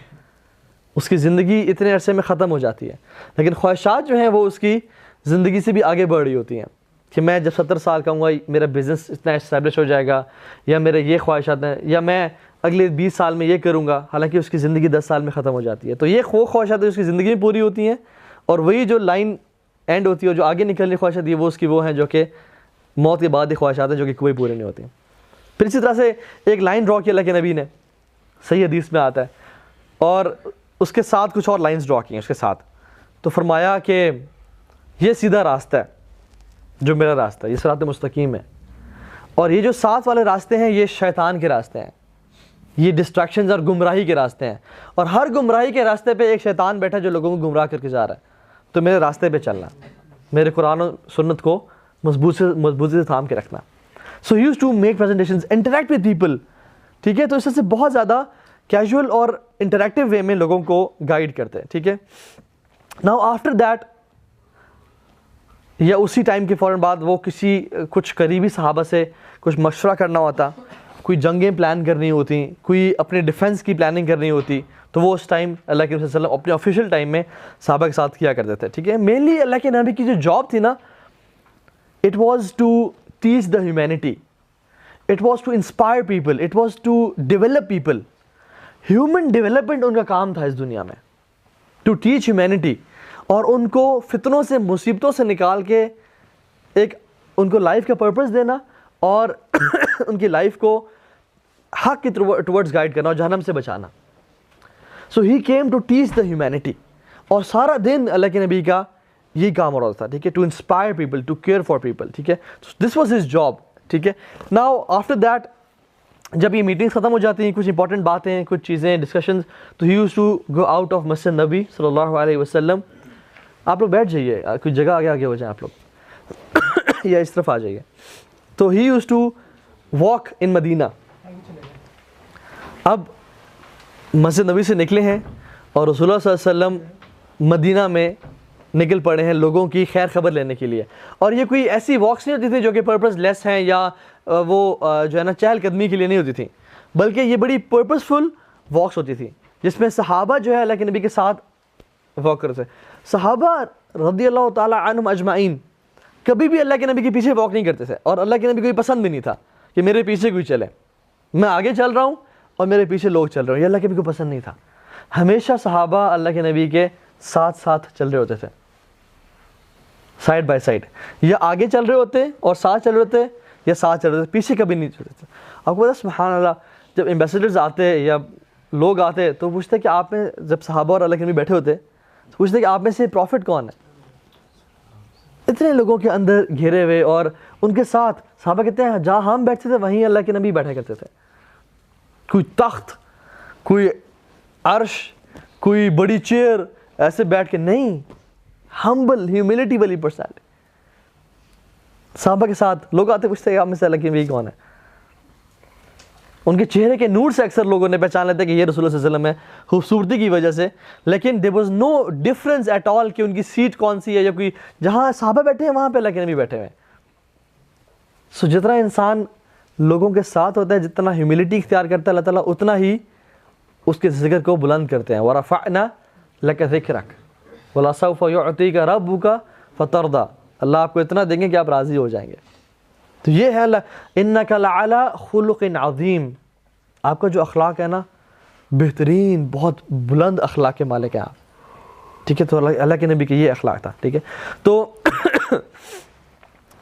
اس کی زندگی اتنے عرصے میں ختم ہو جاتی ہے, لیکن خواہشات جو ہیں وہ اس کی زندگی سے بھی آگے بڑھ رہی ہوتی ہیں, کہ میں جب 70 سال کا ہوں گا میرا بزنس اتنا اسٹیبلش ہو جائے گا, یا میرے یہ خواہشات ہیں, یا میں اگلے 20 سال میں یہ کروں گا, حالانکہ اس کی زندگی 10 سال میں ختم ہو جاتی ہے. تو یہ خواہشات اس کی زندگی میں پوری ہوتی ہیں, اور وہی جو لائن اینڈ ہوتی ہے, جو آگے نکلنے خواہشات ہے, وہ اس کی وہ ہیں جو کہ موت کے بعد کی خواہشات ہیں, جو کہ کوئی پورے نہیں ہوتی. پھر اسی طرح سے ایک لائن ڈرا کی اللہ کے نبی نے, صحیح حدیث میں آتا ہے, اور اس کے ساتھ کچھ اور لائنز ڈرا کی ہیں اس کے ساتھ. تو فرمایا کہ یہ سیدھا راستہ ہے جو میرا راستہ ہے, یہ صراط مستقیم ہے, اور یہ جو ساتھ والے راستے ہیں یہ شیطان کے راستے ہیں, یہ ڈسٹریکشنز اور گمراہی کے راستے ہیں, اور ہر گمراہی کے راستے پہ ایک شیطان بیٹھا جو لوگوں کو گمراہ کر کے جا رہا ہے. تو میرے راستے پہ چلنا, میرے قرآن و سنت کو مضبوطی سے تھام کے رکھنا. So he used to make presentations, interact with people, ٹھیک ہے. تو اس سے بہت زیادہ کیجول اور انٹریکٹیو وے میں لوگوں کو گائیڈ کرتے ہیں, ٹھیک ہے. ناؤ آفٹر دیٹ, یا اسی ٹائم کے فوراً بعد وہ کچھ قریبی صحابہ سے کچھ مشورہ کرنا ہوتا, کوئی جنگیں پلان کرنی ہوتی, کوئی اپنے ڈیفینس کی پلاننگ کرنی ہوتی, تو وہ اس ٹائم اللہ کے نبی صلی اللہ علیہ وسلم اپنے آفیشیل ٹائم میں صحابہ کے ساتھ کیا کرتے تھے, ٹھیک ہے. مینلی اللہ کے نبی کی جو جاب تھی نا, it was to teach the humanity, it was to inspire people, it was to develop people. Human development ان کا کام تھا اس دنیا میں, ٹو ٹیچ ہیومینٹی, اور ان کو فتنوں سے, مصیبتوں سے نکال کے ایک ان کو لائف کا پرپس دینا, اور ان کی لائف کو حق کی ٹورڈز گائیڈ کرنا اور جہنم سے بچانا. So he came to teach the humanity, اور سارا دن اللہ کے نبی کا یہی کام ہو رہا تھا, ٹھیک ہے, to inspire people, to care for people, ٹھیک ہے. دس واز ہز جاب, ٹھیک ہے. ناؤ آفٹر دیٹ, جب یہ میٹنگس ختم ہو جاتی ہیں, کچھ انپورٹنٹ باتیں, کچھ چیزیں, ڈسکشنز, تو he use to go out of Masjid Nabi صلی اللہ علیہ وسلم. آپ لوگ بیٹھ جائیے, کوئی جگہ آگے ہو جائیں آپ لوگ, یا اس طرف آ جائیے. تو he use to walk in مدینہ. اب مسجد نبی سے نکلے ہیں اور رسول اللہ صلی اللہ علیہ وسلم مدینہ میں نکل پڑے ہیں لوگوں کی خیر خبر لینے کے لیے. اور یہ کوئی ایسی واکس نہیں ہوتی تھی جو کہ پرپز لیس ہیں, یا وہ جو ہے نا چہل قدمی کے لیے نہیں ہوتی تھیں, بلکہ یہ بڑی پرپزفل واکس ہوتی تھی, جس میں صحابہ جو ہے اللہ کے نبی کے ساتھ واک کرتے. صحابہ رضی اللہ تعالیٰ عنہم اجمعین کبھی بھی اللہ کے نبی کے پیچھے واک نہیں کرتے تھے, اور اللہ کے نبی کو یہ پسند بھی نہیں تھا کہ میرے پیچھے کوئی چلے, میں آگے چل رہا ہوں اور میرے پیچھے لوگ چل رہے ہیں, یہ اللہ کے نبی کو پسند نہیں تھا. ہمیشہ صحابہ اللہ کے نبی کے ساتھ ساتھ چل رہے ہوتے تھے, سائڈ بائی سائڈ, یا آگے چل رہے ہوتے اور ساتھ چل رہے ہوتے, یا ساتھ چل رہے ہوتے, پیچھے کبھی نہیں چلتے تھے. آپ کو پتا سبحان اللہ, جب ایمبیسیڈرز آتے یا لوگ آتے تو پوچھتے کہ آپ میں, جب صحابہ اور اللہ کے نبی بیٹھے ہوتے تو پوچھتے کہ آپ میں سے پروفٹ کون ہے. اتنے لوگوں کے اندر گھیرے ہوئے, اور ان کے ساتھ صحابہ کہتے ہیں جہاں ہم بیٹھتے تھے وہیں اللہ کے نبی بیٹھا کرتے تھے. کوئی تخت, کوئی عرش, کوئی بڑی چیئر ایسے بیٹھ کے نہیں, ہمبل ہیوملٹی والی پرسنالٹی. صحابہ کے ساتھ لوگ آتے پوچھتے کہ آپ میں سے اللہ کے نبی کون ہے. ان کے چہرے کے نور سے اکثر لوگوں نے پہچان لیتے کہ یہ رسول اللہ صلی اللہ علیہ وسلم ہے, خوبصورتی کی وجہ سے, لیکن there was no difference at all کہ ان کی سیٹ کون سی ہے, یا کوئی جہاں صحابہ بیٹھے ہیں وہاں پہ اللہ کے نبی بیٹھے ہوئے ہیں. سو جتنا انسان لوگوں کے ساتھ ہوتا ہے, جتنا ہیوملٹی اختیار کرتا ہے, اللہ تعالیٰ اتنا ہی اس کے ذکر کو بلند کرتے ہیں. وَرَفَعْنَا لَكَ ذِكْرَكَ وَلَسَوْفَ يُعْطِيكَ رَبُّكَ فَتَرْضَىٰ. اللہ آپ کو اتنا دیں گے کہ آپ راضی ہو جائیں گے. تو یہ ہے اللہ, اِنَّكَ لَعَلَىٰ خُلُقٍ عَظِيمٍ, آپ کا جو اخلاق ہے نا بہترین, بہت بلند اخلاق کے مالک ہیں آپ, ٹھیک ہے. تو اللہ کے نبی کے یہ اخلاق تھا, ٹھیک ہے. تو رسول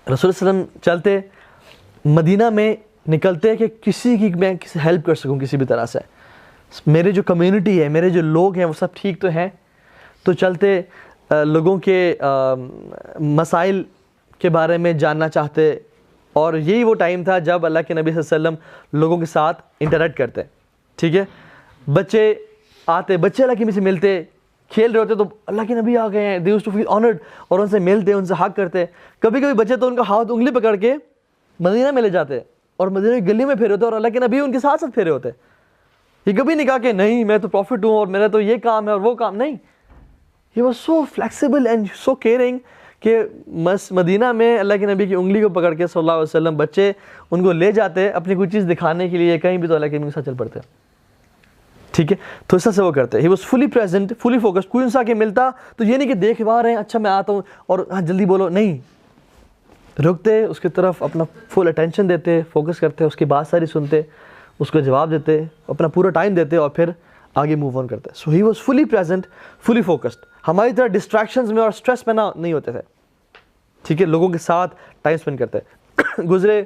اللہ صلی اللہ علیہ وسلم چلتے مدینہ میں, نکلتے کہ کسی کی میں کسی ہیلپ کر سکوں کسی بھی طرح سے, میرے جو کمیونٹی ہے, میرے جو لوگ ہیں وہ سب ٹھیک تو ہیں. تو چلتے لوگوں کے مسائل کے بارے میں جاننا چاہتے, اور یہی وہ ٹائم تھا جب اللہ کے نبی صلی اللہ علیہ وسلم لوگوں کے ساتھ انٹریکٹ کرتے, ٹھیک ہے. بچے آتے, بچے اللہ کے نبی سے ملتے, کھیل رہے ہوتے تو اللہ کے نبی آ گئے ہیں, they used to feel honored, اور ان سے ملتے, ان سے حق کرتے. کبھی کبھی بچے تو ان کا ہاتھ انگلی پکڑ کے مدینہ میں لے جاتے, اور مدینہ کی گلی میں پھیرے ہوتے, اور اللہ کے نبی ان کے ساتھ ساتھ پھیرے ہوتے. یہ کبھی نہیں کہا کہ نہیں میں تو پروفٹ ہوں اور میرا تو یہ کام ہے اور وہ کام نہیں. He was so flexible and so caring کہ مدینہ میں اللہ کے نبی کی انگلی کو پکڑ کے صلی اللہ علیہ وسلم بچے ان کو لے جاتے اپنی کوئی چیز دکھانے کے لیے, کہیں بھی تو اللہ کے نبی کے ساتھ چل پڑتے, ٹھیک ہے. تو اس طرح سے وہ کرتے. He was fully present, fully focused. کوئی انسان کے ملتا تو یہ نہیں کہ دیکھ وہاں رہے ہیں, اچھا میں آتا ہوں اور ہاں جلدی بولو, نہیں, رکتے, اس کی طرف اپنا فل اٹینشن دیتے, فوکس کرتے, اس کی بات ساری سنتے, اس کو جواب دیتے, اپنا پورا ٹائم دیتے, اور پھر آگے موو آن کرتے. So he was fully present, fully focused. ہماری طرح ڈسٹریکشنز میں اور اسٹریس میں نہیں ہوتے تھے, ٹھیک ہے. لوگوں کے ساتھ ٹائم اسپینڈ کرتے. گزرے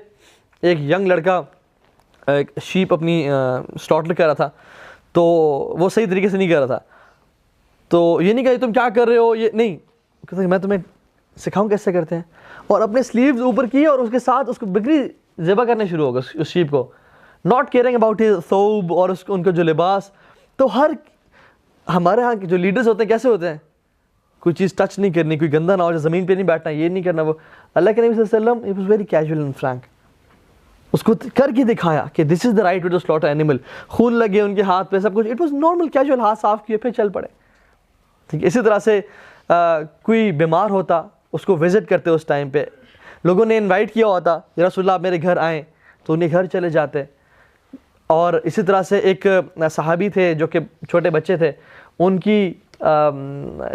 ایک ینگ لڑکا ایک شیپ اپنی سلاٹر کر رہا تھا, تو وہ صحیح طریقے سے نہیں کر رہا تھا. تو یہ نہیں کہا تم کیا کر رہے ہو, یہ نہیں, کہتے میں تمہیں سکھاؤں کیسے کرتے ہیں, اور اپنے سلیوز اوپر کیے اور اس کے ساتھ اس کو بکری ذبح کرنے شروع ہو گئے اس شیپ کو, ناٹ کیئرنگ اباؤٹ ہز ثوب اور ان کا جو لباس. تو ہمارے ہاں کے جو لیڈرز ہوتے ہیں کیسے ہوتے ہیں, کوئی چیز ٹچ نہیں کرنی, کوئی گندا نہ ہو جائے, زمین پہ نہیں بیٹھنا, یہ نہیں کرنا. وہ اللہ کے نبی صلی اللہ علیہ وسلم he was very casual and frank. اس کو کر کے دکھایا کہ this is the right way to slaughter animal. خون لگے ان کے ہاتھ پہ سب کچھ, اٹ واز نارمل کیجول, ہاتھ صاف کیے پھر چل پڑے. ٹھیک ہے, اسی طرح سے کوئی بیمار ہوتا اس کو وزٹ کرتے اس ٹائم پہ, لوگوں نے انوائٹ کیا ہوتا یا رسول اللہ آپ میرے گھر آئیں تو انہیں گھر چلے جاتے. اور اسی طرح سے ایک صحابی تھے جو کہ چھوٹے بچے تھے, ان کی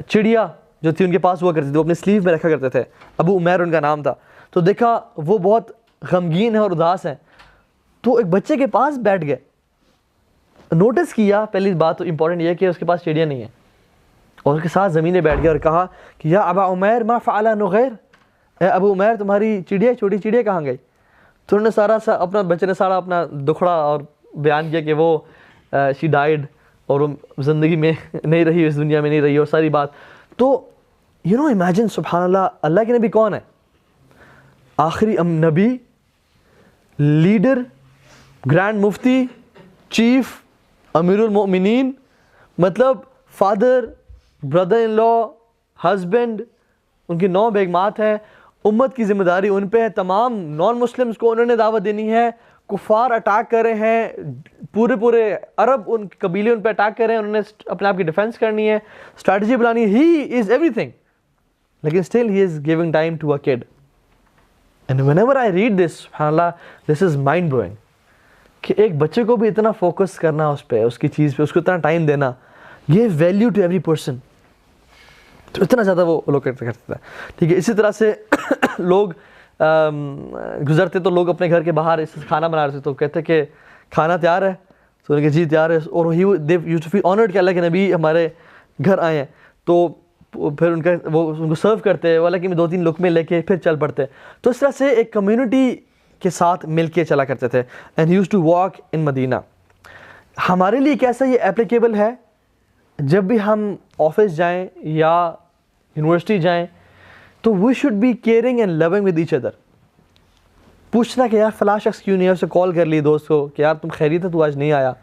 چڑیا جو تھی ان کے پاس ہوا کرتی تھی, وہ اپنے سلیو میں رکھا کرتے تھے, ابو عمیر ان کا نام تھا. تو دیکھا وہ بہت غمگین ہیں اور اداس ہیں, تو ایک بچے کے پاس بیٹھ گئے, نوٹس کیا, پہلی بات تو امپورٹنٹ یہ ہے کہ اس کے پاس چڑیا نہیں ہے, اور اس کے ساتھ زمین بیٹھ گیا اور کہا کہ یا ابا عمیر ما فعل نغیر, اے ابو عمیر تمہاری چڑیا, چھوٹی چڑیا کہاں گئی؟ تو انہوں نے اپنا بچے نے سارا اپنا دکھڑا اور بیان کیا کہ وہ شی ڈائیڈ, اور وہ زندگی میں نہیں رہی, اس دنیا میں نہیں رہی, اور ساری بات. تو یو نو امیجن, سبحان اللہ, اللہ کے نبی کون ہے؟ آخری نبی, لیڈر, گرینڈ مفتی, چیف, امیر المؤمنین, مطلب father, brother in law, husband, ان کی 9 بیگمات ہیں, امت کی ذمہ داری ان پہ ہے, تمام نان مسلمس کو انہوں نے دعوت دینی ہے, کفار اٹیک کر رہے ہیں, پورے عرب ان قبیلے ان پہ اٹیک کر رہے ہیں, انہوں نے اپنے آپ کی ڈیفینس کرنی ہے, اسٹریٹجی بنانی ہے, ہی از ایوری تھنگ, لیکن still he is giving time to a kid. And whenever I read this, سبحان اللہ, دس از مائنڈ بلوئنگ کہ ایک بچے کو بھی اتنا فوکس کرنا اس پہ, اس کی چیز پہ, اس کو اتنا ٹائم دینا, یہ ویلیو ٹو ایوری پرسن, تو اتنا زیادہ وہ لوگ کرتے تھے. ٹھیک ہے, اسی طرح سے لوگ گزرتے تو لوگ اپنے گھر کے باہر کھانا بنا رہے تھے, تو کہتے کہ کھانا تیار ہے, تو انہوں نے کہا جی تیار ہے, اور they used to feel honoured کہ اللہ کے نبی ہمارے گھر آئے ہیں, تو پھر ان کو سرو کرتے, والا کہ 2-3 لقمے لے کے پھر چل پڑتے. تو اس طرح سے ایک کمیونٹی کے ساتھ مل کے چلا کرتے تھے. And used to walk in Madina. ہمارے لیے کیسا یہ اپلیکیبل ہے؟ جب بھی ہم آفس جائیں یا یونیورسٹی جائیں تو we should be caring and loving with each other. پوچھنا کہ یار فلاں شخص کیوں نہیں ہے, اسے کال کر لی دوست کو کہ یار تم خیریت ہے, تو آج نہیں آیا.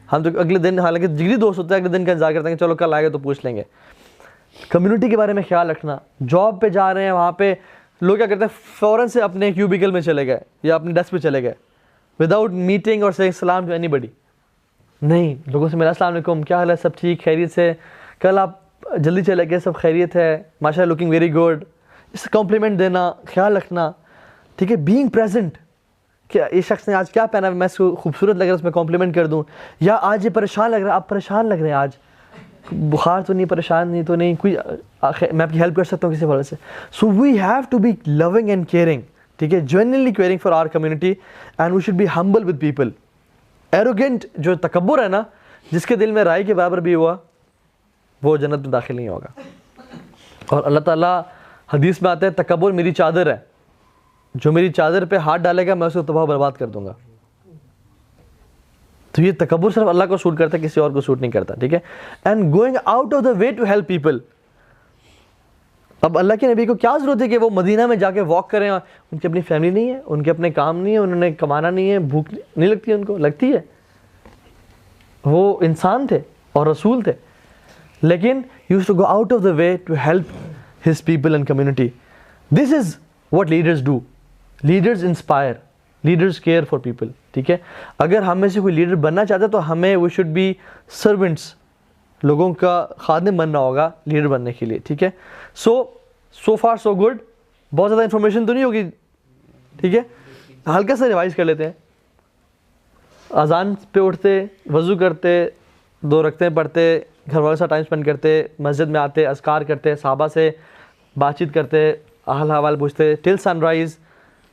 ہم تو اگلے دن, حالانکہ جگری دوست ہوتا ہے, اگلے دن کا انتظار کرتے ہیں کہ چلو کل آئے گا تو پوچھ لیں گے. کمیونٹی کے بارے میں خیال رکھنا. جاب پہ جا رہے ہیں, وہاں پہ لوگ کیا کرتے ہیں, فوراً سے اپنے کیوبیکل میں چلے گئے یا اپنے ڈیسک پہ چلے گئے وداؤٹ میٹنگ اور سیئنگ سلام ٹو اینی بڈی. نہیں, لوگوں سے ملا, السلام علیکم, کیا حال ہے, سب ٹھیک, خیریت سے, کل آپ جلدی چلے گئے, سب خیریت ہے, ماشاء اللہ, لکنگ ویری گڈ, اس سے کمپلیمنٹ دینا, خیال رکھنا. ٹھیک ہے, بینگ پریزنٹ, کہ یہ شخص نے آج کیا پہنا ہے, میں اس کو خوبصورت لگ رہا ہے, اس میں کمپلیمنٹ کر دوں. یا آج یہ پریشان لگ رہا ہے, آپ پریشان لگ رہے ہیں, آج بخار تو نہیں, پریشان نہیں تو نہیں, کوئی میں آپ کی ہیلپ کر سکتا ہوں کسی وجہ سے. So we have to be loving and caring. ٹھیک ہے, genuinely caring for our community, and we should be humble with people. Arrogant جو تکبر ہے نا, جس کے دل میں رائی کے برابر بھی ہوا, وہ جنت میں داخل نہیں ہوگا. اور اللہ تعالیٰ حدیث میں آتا ہے, تکبر میری چادر ہے, جو میری چادر پہ ہاتھ ڈالے گا میں اسے تباہ برباد کر دوں گا. تو یہ تکبر صرف اللہ کو سوٹ کرتا ہے, کسی اور کو سوٹ نہیں کرتا. ٹھیک ہے, and going out of the way to help people. اب اللہ کے نبی کو کیا ضرورت ہے کہ وہ مدینہ میں جا کے واک کریں, ان کی اپنی فیملی نہیں ہے, ان کے اپنے کام نہیں ہے, انہوں نے کمانا نہیں ہے, بھوک نہیں لگتی ہے, ان کو لگتی ہے, وہ انسان تھے اور رسول تھے, لیکن he used to go out of the way to help his people and community. This is what leaders do. Leaders inspire, leaders care for people. ٹھیک ہے, اگر ہم میں سے کوئی لیڈر بننا چاہتا ہے تو ہمیں we should be servants, لوگوں کا خادم بننا ہوگا لیڈر بننے کے لیے. ٹھیک ہے, so far so good. بہت زیادہ انفارمیشن تو نہیں ہوگی. ٹھیک ہے, ہلکا سا ریوائز کر لیتے ہیں. اذان پہ اٹھتے, وضو کرتے, 2 رکعتیں پڑھتے, گھر والوں سے ٹائم اسپینڈ کرتے, مسجد میں آتے, اذکار کرتے, صحابہ سے بات چیت کرتے, حال حوال پوچھتے ٹل سن رائز.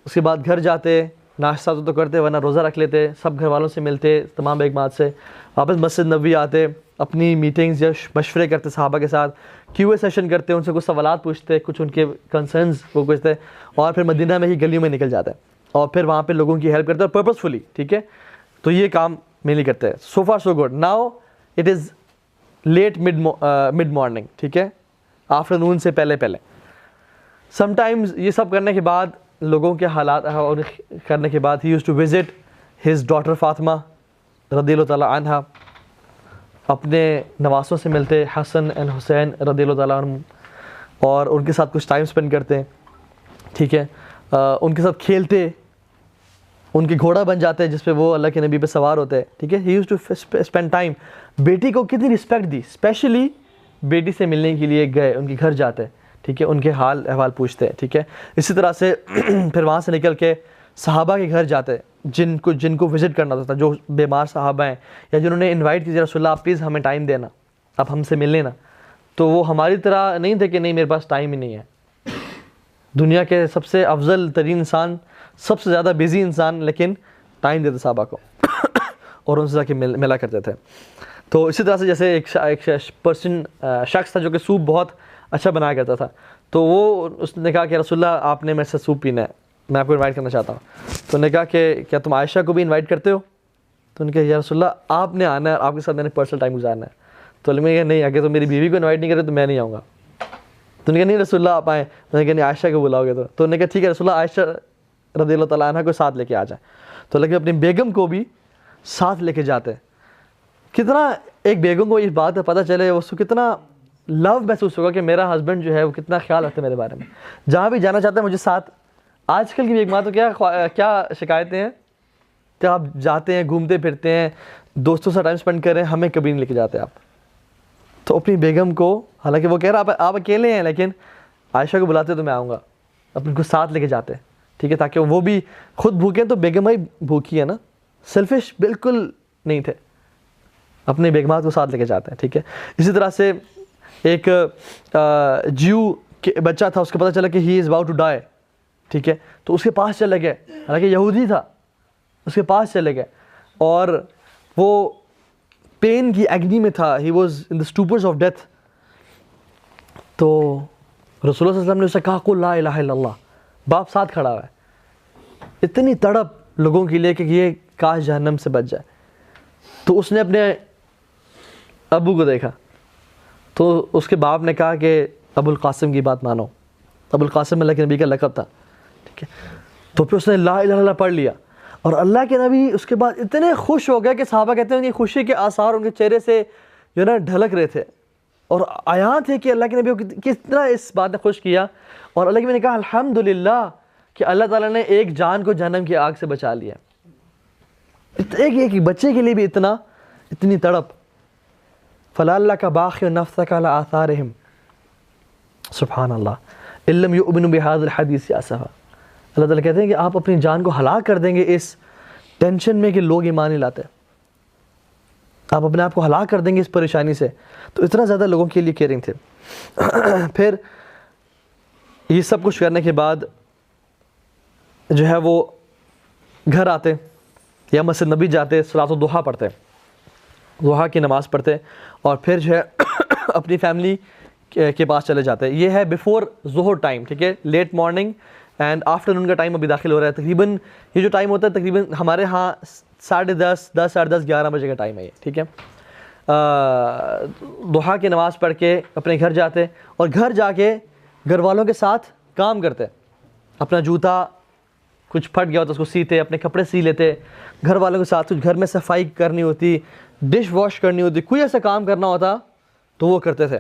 اس کے بعد گھر جاتے, ناشتہ تو کرتے ورنہ روزہ رکھ لیتے, سب گھر والوں سے ملتے, تمام بیگمات سے, واپس مسجد نبوی آتے, اپنی میٹنگز یا مشورے کرتے صحابہ کے ساتھ, کیو اے سیشن کرتے, ان سے کچھ سوالات پوچھتے, کچھ ان کے کنسرنز وہ پوچھتے, اور پھر مدینہ میں ہی گلیوں میں نکل جاتے اور پھر وہاں پہ لوگوں کی ہیلپ کرتے اور پرپزفلی. ٹھیک ہے, تو یہ کام مینلی کرتے ہیں. So far so good. Now it is late mid morning. ٹھیک ہے, آفٹر نون سے پہلے. سم ٹائمز یہ سب کرنے کے بعد, لوگوں کے حالات اور کرنے کے بعد, he used to visit his daughter Fatima رضی اللہ تعالیٰ عنہا, اپنے نواسوں سے ملتے, حسن اینڈ حسین رضی اللہ تعالیٰ عنہ, اور ان کے ساتھ کچھ ٹائم اسپینڈ کرتے. ٹھیک ہے, ان کے ساتھ کھیلتے, ان کے گھوڑا بن جاتے ہیں جس پہ وہ اللہ کے نبی پہ سوار ہوتے ہیں, ٹھیک ہے. He use to spend time. بیٹی کو کتنی رسپیکٹ دی, اسپیشلی بیٹی سے ملنے کے لیے گئے, ان کے گھر جاتے, ٹھیک ہے, ان کے حال احوال پوچھتے ہیں, ٹھیک ہے. اسی طرح سے پھر وہاں سے نکل کے صحابہ کے گھر جاتے, جن کو وزٹ کرنا ہوتا تھا, جو بیمار صحابہ ہیں یا جنہوں نے انوائٹ کیا رسول اللہ آپ پلیز ہمیں ٹائم دینا, آپ ہم سے ملنے نا. تو وہ ہماری طرح نہیں تھے کہ نہیں میرے پاس ٹائم ہی نہیں ہے. دنیا کے سب سے افضل ترین انسان, سب سے زیادہ بزی انسان, لیکن ٹائم دیتے صحابہ کو اور ان سے جا کے ملا کرتے تھے. تو اسی طرح سے جیسے ایک شخص تھا جو کہ سوپ بہت اچھا بنایا کرتا تھا, تو وہ اس نے کہا کہ رسول اللہ آپ نے میرے سے سوپ پینا ہے, میں آپ کو انوائٹ کرنا چاہتا ہوں. تو انہوں نے کہا کہ کیا تم عائشہ کو بھی انوائٹ کرتے ہو؟ تو انہوں نے کہا یا رسول اللہ آپ نے آنا ہے, آپ کے ساتھ میں نے پرسنل ٹائم گزارنا ہے. تو انہوں نے کہا نہیں, اگر تو میری بیوی کو انوائٹ نہیں کرے تو میں نہیں آؤں گا. تو انہوں نے کہا نہیں رسول اللہ آپ آئیں. میں نے کہا نہیں عائشہ کو بلاؤ گے تو انہوں نے کہا ٹھیک ہے رسول اللہ عائشہ رضی اللہ تعالیٰ عنہ کو ساتھ لے کے آ جائیں. تو لیکن اپنی بیگم کو بھی ساتھ لے کے جاتے ہیں. کتنا ایک بیگم کو اس بات کا پتہ چلے, اس کو کتنا لو محسوس ہوگا کہ میرا ہسبینڈ جو ہے وہ کتنا خیال رکھتے ہیں میرے بارے میں, جہاں بھی جانا چاہتے ہیں مجھے ساتھ. آج کل کی بیگمات تو کیا شکایتیں ہیں کہ آپ جاتے ہیں گھومتے پھرتے ہیں دوستوں سے ٹائم اسپینڈ کر رہے ہیں, ہمیں کبھی نہیں لے کے جاتے آپ. تو اپنی بیگم کو, حالانکہ وہ کہہ رہا آپ اکیلے ہیں, لیکن عائشہ کو بلاتے تو میں آؤں گا, اپنے کو ساتھ لے کے جاتے, ٹھیک ہے, تاکہ وہ بھی خود بھوکے تو بیگم ہی بھوکی ہے نا. سیلفش بالکل نہیں تھے, اپنے بیگمات کو ساتھ لے کے جاتے ہیں, ٹھیک ہے. اسی طرح سے ایک جیو کے بچہ تھا, اس کو پتہ چلا کہ ہی از اباؤٹ ٹو ڈائی, ٹھیک ہے, تو اس کے پاس چلے گئے, حالانکہ یہودی تھا, اس کے پاس چلے گئے اور وہ پین کی ایگنی میں تھا, he was in the stupors of death. تو رسول اللہ صلی اللہ علیہ وسلم نے اسے کہا قل لا الہ الا اللہ, باپ ساتھ کھڑا ہوا ہے. اتنی تڑپ لوگوں کے لیے کہ یہ کاش جہنم سے بچ جائے. تو اس نے اپنے ابو کو دیکھا, تو اس کے باپ نے کہا کہ ابو القاسم کی بات مانو. ابو القاسم اللہ کے نبی کا لقب تھا, ٹھیک ہے. تو پھر اس نے لا الہ الا اللہ پڑھ لیا, اور اللہ کے نبی اس کے بعد اتنے خوش ہو گئے کہ صحابہ کہتے ہیں ان کی خوشی کے آثار ان کے چہرے سے جو نا ڈھلک رہے تھے, اور آیات ہے کہ اللہ کے نبی کو کتنا اس بات نے خوش کیا. اور اللہ کے نبی نے کہا الحمدللہ کہ اللہ تعالیٰ نے ایک جان کو جہنم کی آگ سے بچا لیا. ایک بچے کے لیے بھی اتنی تڑپ. فَلَعَلَّكَ بَاخِعٌ نَفْسَكَ عَلَىٰ آثَارِهِمْ, سبحان اللہ إِن لَّمْ يُؤْمِنُوا بِهَٰذَا الْحَدِيثِ آسَفًا. اللہ تعالیٰ کہتے ہیں کہ آپ اپنی جان کو ہلاک کر دیں گے اس ٹینشن میں کہ لوگ ایمان نہیں لاتے, آپ اپنے آپ کو ہلاک کر دیں گے اس پریشانی سے. تو اتنا زیادہ لوگوں کے لیے کیئرنگ تھے. پھر یہ سب کچھ کرنے کے بعد جو ہے وہ گھر آتے یا مسجد نبی جاتے, صلاۃ الضحیٰ پڑھتے, ضحیٰ کی نماز پڑھتے, اور پھر جو ہے اپنی فیملی کے پاس چلے جاتے. یہ ہے بیفور ظہر ٹائم, ٹھیک ہے, لیٹ مارننگ اینڈ آفٹر نون کا ٹائم ابھی داخل ہو رہا ہے. تقریباً یہ جو ٹائم ہوتا ہے تقریباً ہمارے ہاں 10:30 10:30 11 بجے کا ٹائم ہے یہ, ٹھیک ہے. ضحیٰ کی نماز پڑھ کے اپنے گھر جاتے, اور گھر جا کے گھر والوں کے ساتھ کام کرتے. اپنا جوتا کچھ پھٹ گیا ہوتا اس کو سیتے, اپنے کپڑے سی لیتے, گھر والوں کے ساتھ کچھ گھر میں صفائی کرنی ہوتی, ڈش واش کرنی ہوتی, کوئی ایسا کام کرنا ہوتا تو وہ کرتے تھے.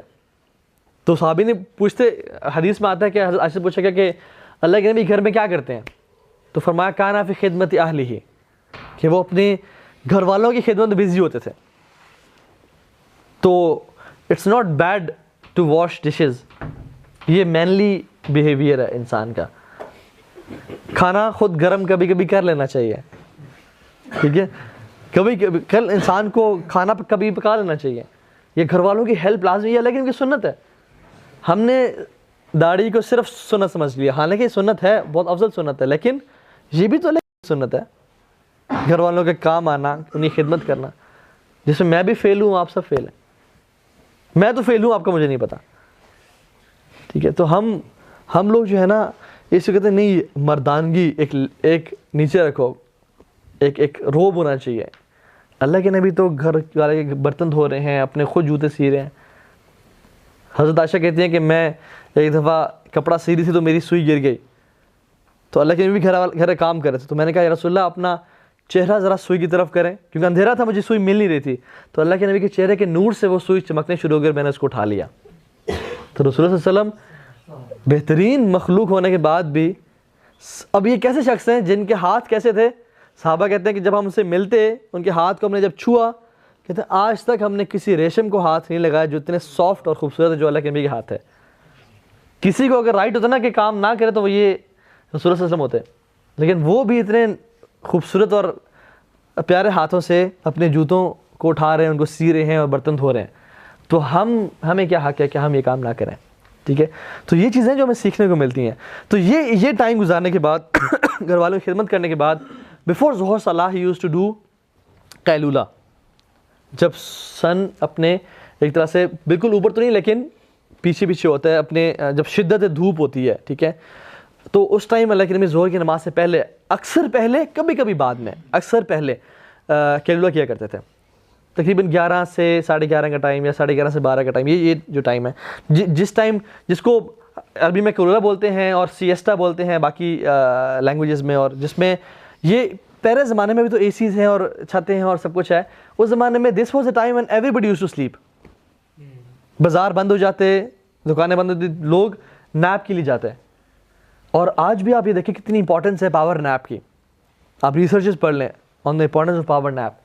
تو صحابی نے پوچھتے, حدیث میں آتا ہے کہ حضرت عائشہ سے پوچھا گیا کہ اللہ کے نبی گھر میں کیا کرتے ہیں؟ تو فرمایا کانا فی خدمت اہلہ, کہ وہ اپنے گھر والوں کی خدمت میں بزی ہوتے تھے. تو it's not bad to wash dishes, یہ مینلی بیہیویئر ہے انسان کا. کھانا خود گرم کبھی کبھی کر لینا چاہیے, ٹھیک ہے, کبھی کل انسان کو کھانا کبھی پکا لینا چاہیے. یہ گھر والوں کی ہیلپ لازمی ہے, لیکن ان کی سنت ہے. ہم نے داڑھی کو صرف سنت سمجھ لیا, حالانکہ سنت ہے, بہت افضل سنت ہے, لیکن یہ بھی تو سنت ہے. گھر والوں کے کام آنا, انہیں خدمت کرنا, جس میں میں بھی فیل ہوں, آپ سب فیل ہیں. میں تو فیل ہوں, آپ کا مجھے نہیں پتا, ٹھیک ہے. تو ہم لوگ جو ہے نا اس کو کہتے ہیں نہیں, مردانگی ایک نیچے رکھو, ایک روب ہونا چاہیے. اللہ کے نبی تو گھر والے کے برتن دھو رہے ہیں, اپنے خود جوتے سی رہے ہیں. حضرت عائشہ کہتی ہیں کہ میں ایک دفعہ کپڑا سی رہی تھی تو میری سوئی گر گئی, تو اللہ کے نبی گھر کام کر رہے تھے, تو میں نے کہا یا رسول اللہ اپنا چہرہ ذرا سوئی کی طرف کریں, کیونکہ اندھیرا تھا, مجھے سوئی مل نہیں رہی تھی. تو اللہ کے نبی کے چہرے کے نور سے وہ سوئی چمکنے شروع ہو گئی, میں نے اس کو اٹھا لیا. تو رسول اللہ صلی اللہ علیہ وسلم بہترین مخلوق ہونے کے بعد بھی, اب یہ کیسے شخص ہیں جن کے ہاتھ کیسے تھے, صحابہ کہتے ہیں کہ جب ہم ان سے ملتے ان کے ہاتھ کو ہم نے جب چھوا، کہتے ہیں آج تک ہم نے کسی ریشم کو ہاتھ نہیں لگایا جو اتنے سافٹ اور خوبصورت ہے جو اللہ کے نبی کے ہاتھ ہے. کسی کو اگر رائٹ ہوتا نا کہ کام نہ کرے تو وہ یہ رسول اللہ صلی اللہ علیہ وسلم ہوتے، لیکن وہ بھی اتنے خوبصورت اور پیارے ہاتھوں سے اپنے جوتوں کو اٹھا رہے ہیں، ان کو سی رہے ہیں اور برتن دھو رہے ہیں. تو ہمیں کیا حق ہے کہ ہم یہ کام نہ کریں؟ ٹھیک ہے. تو یہ چیزیں جو ہمیں سیکھنے کو ملتی ہیں. تو یہ ٹائم گزارنے کے بعد گھر والوں کی خدمت کرنے کے بعد بیفور ظہر صلاح ہی یوز ٹو ڈو قیلولہ. جب سن اپنے ایک طرح سے بالکل اوپر تو نہیں لیکن پیچھے پیچھے ہوتا ہے، اپنے جب شدت دھوپ ہوتی ہے، ٹھیک ہے، تو اس ٹائم اللہ کے نبی ظہر کی نماز سے پہلے اکثر پہلے کبھی کبھی بعد میں اکثر پہلے قیلولہ کیا کرتے تھے. تقریباً 11 سے 11:30 کا ٹائم یا 11:30 سے 12 کا ٹائم، یہ جو ٹائم ہے جس ٹائم جس کو عربی میں قیلولہ بولتے ہیں اور سیسٹا بولتے ہیں باقی لینگویجز میں، اور جس میں یہ پہلے زمانے میں بھی تو اے سیز ہیں اور چھتیں ہیں اور سب کچھ ہے. اس زمانے میں this was a time when everybody use to sleep. بازار بند ہو جاتے، دکانیں بند ہوتی، لوگ نیپ کے لیے جاتے ہیں. اور آج بھی آپ یہ دیکھیں کتنی امپورٹنس ہے پاور نیپ کی. آپ ریسرچز پڑھ لیں on the importance of power nap.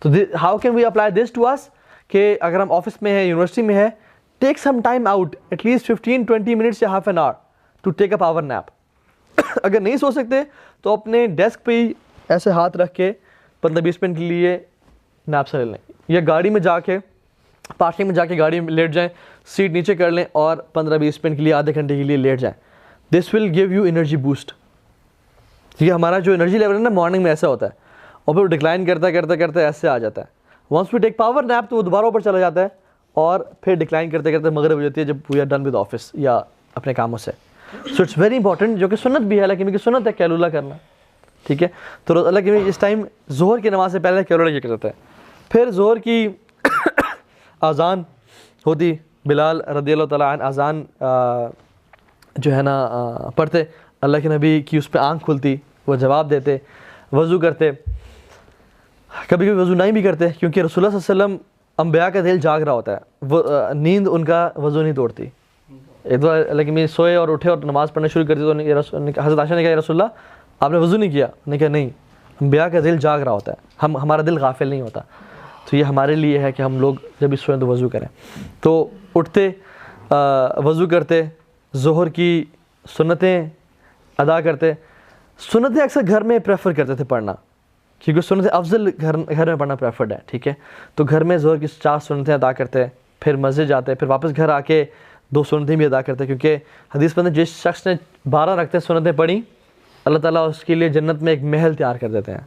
تو how can we apply this to us کہ اگر ہم آفس میں ہیں، یونیورسٹی میں ہے، take some time out at least 15-20 minutes یا half an hour to take a power nap. اگر نہیں سو سکتے تو اپنے ڈیسک پہ ہی ایسے ہاتھ رکھ کے 15-20 منٹ کے لیے نیپ سے لے لیں، یا گاڑی میں جا کے پارکنگ میں جا کے گاڑی میں لیٹ جائیں، سیٹ نیچے کر لیں اور 15-20 منٹ کے لیے آدھے گھنٹے کے لیے لیٹ جائیں. This will give you energy boost. ٹھیک ہے، ہمارا جو انرجی لیول ہے نا مارننگ میں ایسا ہوتا ہے اور پھر ڈکلائن کرتا کرتے ایسے آ جاتا ہے. Once we take power nap تو وہ دوبارہ اوپر چلا جاتا ہے اور پھر ڈکلائن کرتے کرتے مغرب ہو جاتی ہے جب we are done with office یا اپنے کاموں سے. سو اٹس ویری امپورٹنٹ، جو کہ سنت بھی ہے، لیکن سنت ہے قیلولہ کرنا. ٹھیک ہے، تو اللہ کے اس ٹائم ظہر کی نماز سے پہلے قیلولہ یہ کرتا ہے. پھر ظہر کی اذان ہوتی، بلال رضی اللہ تعالیٰ عنہ اذان جو ہے نا پڑھتے، اللہ کے نبی کی اس پہ آنکھ کھلتی، وہ جواب دیتے، وضو کرتے. کبھی کبھی وضو نہیں بھی کرتے کیونکہ رسول اللہ صلی اللہ علیہ وسلم انبیاء کا دل جاگ رہا ہوتا ہے، وہ نیند ان کا وضو نہیں توڑتی. ایک دو اللہ کے نبی سوئے اور اٹھے اور نماز پڑھنا شروع کر دی تو حضرت عائشہ نے کہا یا رسول اللہ آپ نے وضو نہیں کیا؟ انہوں نے کہا نہیں، انبیاء کا دل جاگ رہا ہوتا ہے، ہمارا دل غافل نہیں ہوتا. تو یہ ہمارے لیے ہے کہ ہم لوگ جب بھی سوئیں تو وضو کریں. تو اٹھتے، وضو کرتے، ظہر کی سنتیں ادا کرتے. سنتیں اکثر گھر میں پریفر کرتے تھے پڑھنا کیونکہ سنتیں افضل گھر میں پڑھنا پریفرڈ ہے. ٹھیک ہے، تو گھر میں ظہر کی 4 سنتیں ادا کرتے، پھر مسجد جاتے، پھر واپس گھر آ کے 2 سنتیں بھی ادا کرتے کیونکہ حدیث میں جس شخص نے 12 رکعتیں سنتیں پڑھی اللہ تعالیٰ اس کے لیے جنت میں ایک محل تیار کر دیتے ہیں.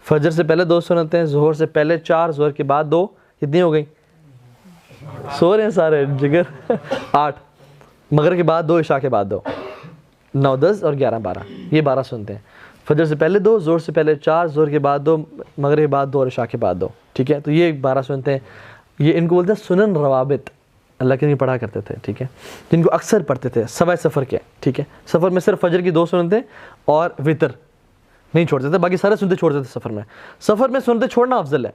فجر سے پہلے 2 سنتیں، ظہر سے پہلے 4، ظہر کے بعد 2، کتنی ہو گئی؟ سو رہے ہیں سارے جگر 8. مغرب کے بعد 2، عشاء کے بعد 2، 9، 10 اور 11، 12، یہ 12 سنتے ہیں. فجر سے پہلے 2، ظہر سے پہلے 4، ظہر کے بعد 2، مغرب کے بعد 2 اور عشاء کے بعد 2. ٹھیک ہے، تو یہ 12 سنتے ہیں. یہ ان کو بولتے ہیں سنن روابط، اللہ کے لیے پڑھا کرتے تھے. ٹھیک ہے، جن کو اکثر پڑھتے تھے سوائے سفر کے. ٹھیک ہے، سفر میں صرف فجر کی 2 سنتیں اور وطر نہیں چھوڑتے تھے، باقی سارے سنتے چھوڑتے تھے سفر میں. سفر میں سنتے چھوڑنا افضل ہے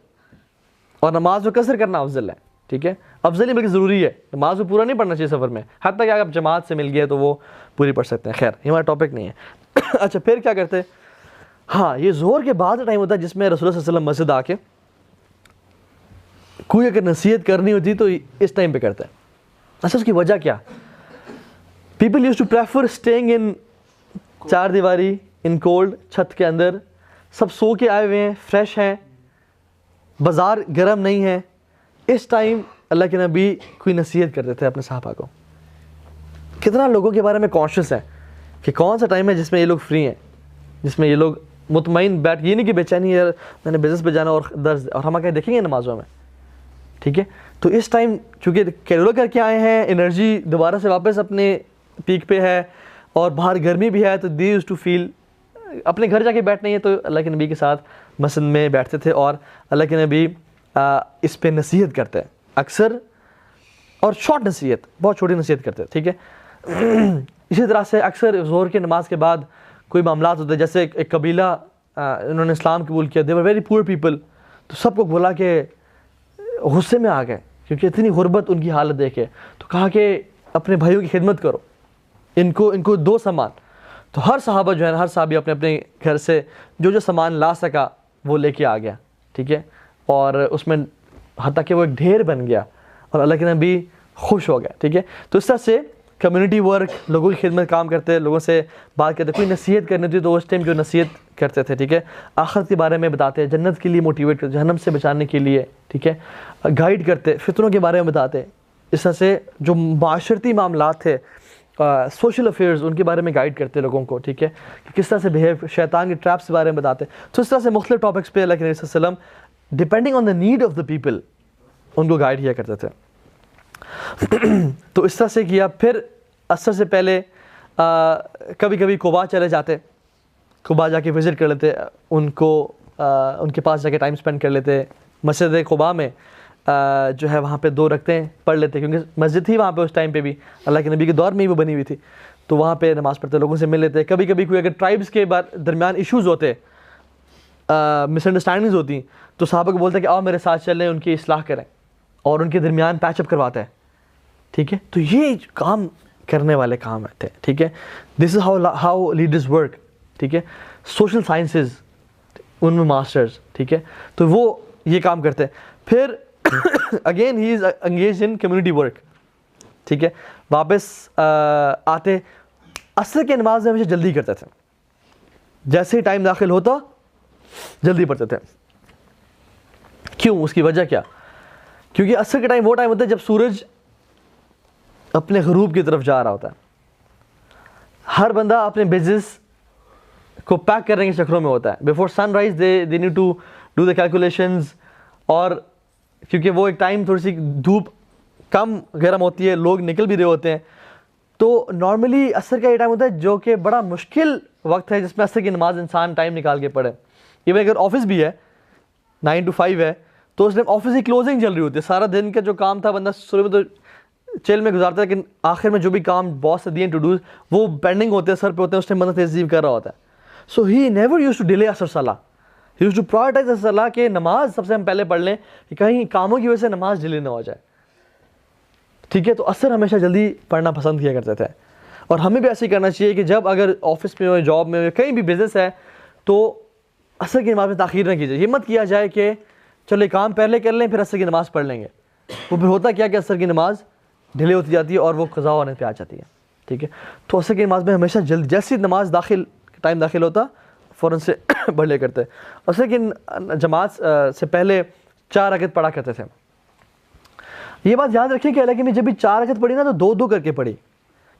اور نماز میں قصر کرنا افضل ہے. ٹھیک ہے، افضل ہی بلکہ ضروری ہے. نماز کو پورا نہیں پڑھنا چاہیے سفر میں، حتیٰ کہ اگر آپ جماعت سے مل گئے تو وہ پوری پڑھ سکتے ہیں. خیر، یہ ہمارا ٹاپک نہیں ہے. اچھا، پھر کیا کرتے؟ ہاں، یہ ظہر کے بعد ٹائم ہوتا ہے جس میں رسول اللہ صلی اللہ علیہ وسلم مسجد آ کے کوئی اگر نصیحت کرنی ہوتی تو اس ٹائم پہ کرتے ہیں. اچھا، اس کی وجہ کیا؟ People use to prefer staying in 4 دیواری، ان کولڈ، چھت کے اندر، سب سو کے آئے ہوئے ہیں، فریش ہیں، بازار گرم نہیں ہے. اس ٹائم اللہ کے نبی کوئی نصیحت کرتے تھے اپنے صحابہ کو. کتنا لوگوں کے بارے میں کانشیس ہے کہ کون سا ٹائم ہے جس میں یہ لوگ فری ہیں، جس میں یہ لوگ مطمئن بیٹھ، یہ نہیں کہ بے چینی ہے میں نے بزنس پہ جانا اور درد، اور ہم آگے دیکھیں گے نمازوں میں. ٹھیک ہے، تو اس ٹائم چونکہ قیلولہ کر کے آئے ہیں، انرجی دوبارہ سے واپس اپنے پیک پہ ہے اور باہر گرمی بھی ہے، تو دے یوز ٹو فیل اپنے گھر جا کے بیٹھنا ہی ہے. تو اللہ کے نبی کے ساتھ مسجد میں بیٹھتے تھے اور اللہ کے نبی اس پہ نصیحت کرتے ہیں اکثر، اور شارٹ نصیحت، بہت چھوٹی نصیحت کرتے ہیں. ٹھیک ہے، اسی طرح سے اکثر ظہر کی نماز کے بعد کوئی معاملات ہوتے ہیں، جیسے ایک قبیلہ انہوں نے اسلام قبول کیا، دے ور ویری پور پیپل، تو سب کو بولا کہ غصے میں آ گئے کیونکہ اتنی غربت ان کی حالت دیکھے، تو کہا کہ اپنے بھائیوں کی خدمت کرو، ان کو دو سامان. تو ہر صحابہ جو ہے نا، ہر صحابی اپنے اپنے گھر سے جو جو سامان لا سکا وہ لے کے آ گیا، ٹھیک ہے، اور اس میں حتیٰ کہ وہ ایک ڈھیر بن گیا اور اللہ کے نبی خوش ہو گیا، ٹھیک ہے۔ تو اس طرح سے کمیونٹی ورک، لوگوں کی خدمت کام کرتے، لوگوں سے بات کرتے، کوئی نصیحت کرنی تھی تو اس ٹائم جو نصیحت کرتے تھے، ٹھیک ہے، آخرت کے بارے میں بتاتے، جنت کے لیے موٹیویٹ کرتے، جہنم سے بچانے کے لیے، ٹھیک ہے، گائیڈ کرتے، فتنوں کے بارے میں بتاتے۔ اس طرح سے جو معاشرتی معاملات تھے، سوشل افیئرز، ان کے بارے میں گائیڈ کرتے لوگوں کو، ٹھیک ہے، کہ کس طرح سے بہیو، شیطان کے ٹریپس کے بارے میں بتاتے۔ تو اس طرح سے مختلف ٹاپکس پہ اللہ کے نبی صلی اللہ علیہ وسلم depending on the need of the people in کو گائیڈ کیا کرتے تھے۔ تو اس طرح سے کیا۔ پھر عصر سے پہلے کبھی کبھی قباء چلے جاتے، قباء جا کے وزٹ کر لیتے، ان کے پاس جا کے ٹائم اسپینڈ کر لیتے۔ مسجد قباء میں جو ہے وہاں پہ 2 رکعتیں پڑھ لیتے، کیونکہ مسجد تھی وہاں پہ اس ٹائم پہ بھی، اللہ کے نبی کے دور میں ہی وہ بنی ہوئی تھی، تو وہاں پہ نماز پڑھتے، لوگوں سے مل لیتے۔ کبھی کبھی کوئی اگر ٹرائبس کے درمیان ایشوز ہوتے، مس انڈرسٹینڈنگز ہوتی، تو صحابہ کو بولتے کہ آؤ میرے ساتھ چلیں، ان کی اصلاح کریں، اور ان کے درمیان پیچ اپ کرواتا ہے، ٹھیک ہے۔ تو یہ کام کرنے والے کام تھے، ٹھیک ہے۔ دس از ہاؤ لیڈرز ورک، ٹھیک ہے۔ سوشل سائنسز ان میں ماسٹرز، ٹھیک ہے، تو وہ یہ کام کرتے۔ پھر again he is engage in community work, ٹھیک ہے۔ واپس آتے، عصر کی نماز میں ہمیشہ جلدی کرتے تھے، جیسے ہی ٹائم داخل ہوتا جلدی پڑھتے تھے۔ کیوں؟ اس کی وجہ کیا؟ کیونکہ عصر کا ٹائم وہ ٹائم ہوتا ہے جب سورج اپنے غروب کی طرف جا رہا ہوتا ہے، ہر بندہ اپنے بزنس کو پیک کرنے کے چکروں میں ہوتا ہے۔ Before sunrise they need to do the calculations, اور کیونکہ وہ ایک ٹائم تھوڑی سی دھوپ کم گرم ہوتی ہے، لوگ نکل بھی رہے ہوتے ہیں، تو نارملی عصر کا یہ ٹائم ہوتا ہے جو کہ بڑا مشکل وقت ہے جس میں عصر کی نماز انسان ٹائم نکال کے پڑھے۔ ایون اگر آفس بھی ہے 9 to 5 ہے تو اس ٹائم آفس کی کلوزنگ چل رہی ہوتی ہے، سارا دن کا جو کام تھا بندہ شروع میں تو چیل میں گزارتا ہے، لیکن آخر میں جو بھی کام باس سے دیے ٹو ڈوز وہ پینڈنگ ہوتے ہیں، سر پہ ہوتے ہیں، اس ٹائم بندہ تہذیب کر رہا ہوتا ہے۔ So he never used to delay Asr صلاح، ہی یوز ٹو پرائورٹائز عصر صلاح، کہ نماز سب سے ہم پہلے پڑھ لیں کہ کہیں کاموں کی وجہ سے نماز ڈیلے نہ ہو جائے، ٹھیک ہے۔ تو عصر ہمیشہ جلدی پڑھنا پسند کیا کرتے تھے، اور ہمیں بھی ایسے ہی کرنا چاہیے کہ جب اگر آفس میں ہو، جاب میں ہو، کہیں بھی بزنس ہے، تو عصر کی نماز میں تاخیر نہ کیجیے۔ یہ مت کیا جائے کہ چلو یہ کام پہلے کر لیں پھر عصر کی نماز پڑھ لیں گے، وہ پھر ہوتا کیا کہ عصر کی نماز ڈیلے ہوتی جاتی ہے اور وہ قضا ہونے پہ آ جاتی ہے، ٹھیک ہے۔ تو عصر کی نماز میں ہمیشہ جیسی نماز ٹائم داخل ہوتا فوراً سے پڑھ لے کرتے۔ عصر کی جماعت سے پہلے 4 رکعت پڑھا کرتے تھے۔ یہ بات یاد رکھیں کہ اللہ میں جب بھی 4 رکعت پڑھی نا تو 2 کر کے پڑھی،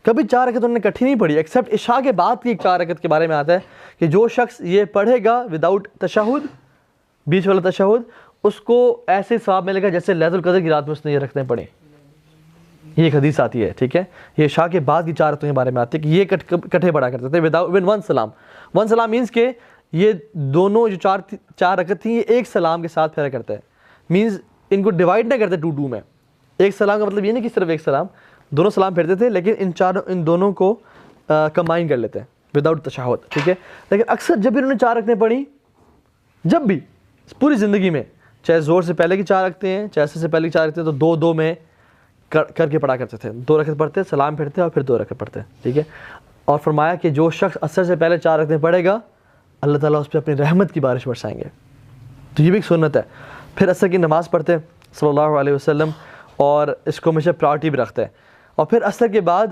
کبھی 4 رکعت انہوں نے اکٹھی نہیں پڑھی، ایکسیپٹ عشاء کے بعد کی 4 رکعت کے بارے میں آتا ہے کہ جو شخص یہ پڑھے گا وداؤٹ تشہد، بیچ والا تشہد، اس کو ایسے ثواب ملے گا جیسے لیلۃ القدر کی رات میں اس نے یہ رکعتیں پڑھی۔ یہ ایک حدیث آتی ہے، ٹھیک ہے، یہ عشاء کے بعد کی 4 رکعتوں کے بارے میں آتی ہے کہ یہ کٹھے پڑھا کرتے تھے وداؤٹ ایون 1 سلام۔ 1 سلام مینس کہ یہ دونوں جو 4 رکعت تھیں یہ ایک سلام کے ساتھ پھیرا کرتا ہے، مینس ان کو ڈیوائڈ نہ کرتے 2 میں۔ ایک سلام کا مطلب یہ نہیں کہ صرف ایک سلام، دونوں سلام پھیرتے تھے، لیکن ان دونوں کو کمبائن کر لیتے ہیں وداؤٹ تشہد، ٹھیک ہے۔ لیکن اکثر جب بھی انہوں نے 4 رکعتیں پڑھی، جب بھی پوری زندگی میں، چاہے زور سے پہلے کی 4 رکعتیں ہیں، چاہے عصر سے پہلے کی 4 رکعتیں، تو 2 میں کر کے پڑھا کرتے تھے۔ 2 رکعت پڑھتے، سلام پھیرتے اور پھر 2 رکعت پڑھتے، ٹھیک ہے۔ اور فرمایا کہ جو شخص عصر سے پہلے 4 رکعتیں پڑھے گا اللہ تعالیٰ اس پہ اپنی رحمت کی بارش برسائیں گے۔ تو یہ بھی ایک سنت ہے۔ پھر عصر کی نماز پڑھتے صلی اللہ علیہ وسلم، اور اس کو ہمیشہ پرائورٹی بھی رکھتے ہیں، اور پھر عصر کے بعد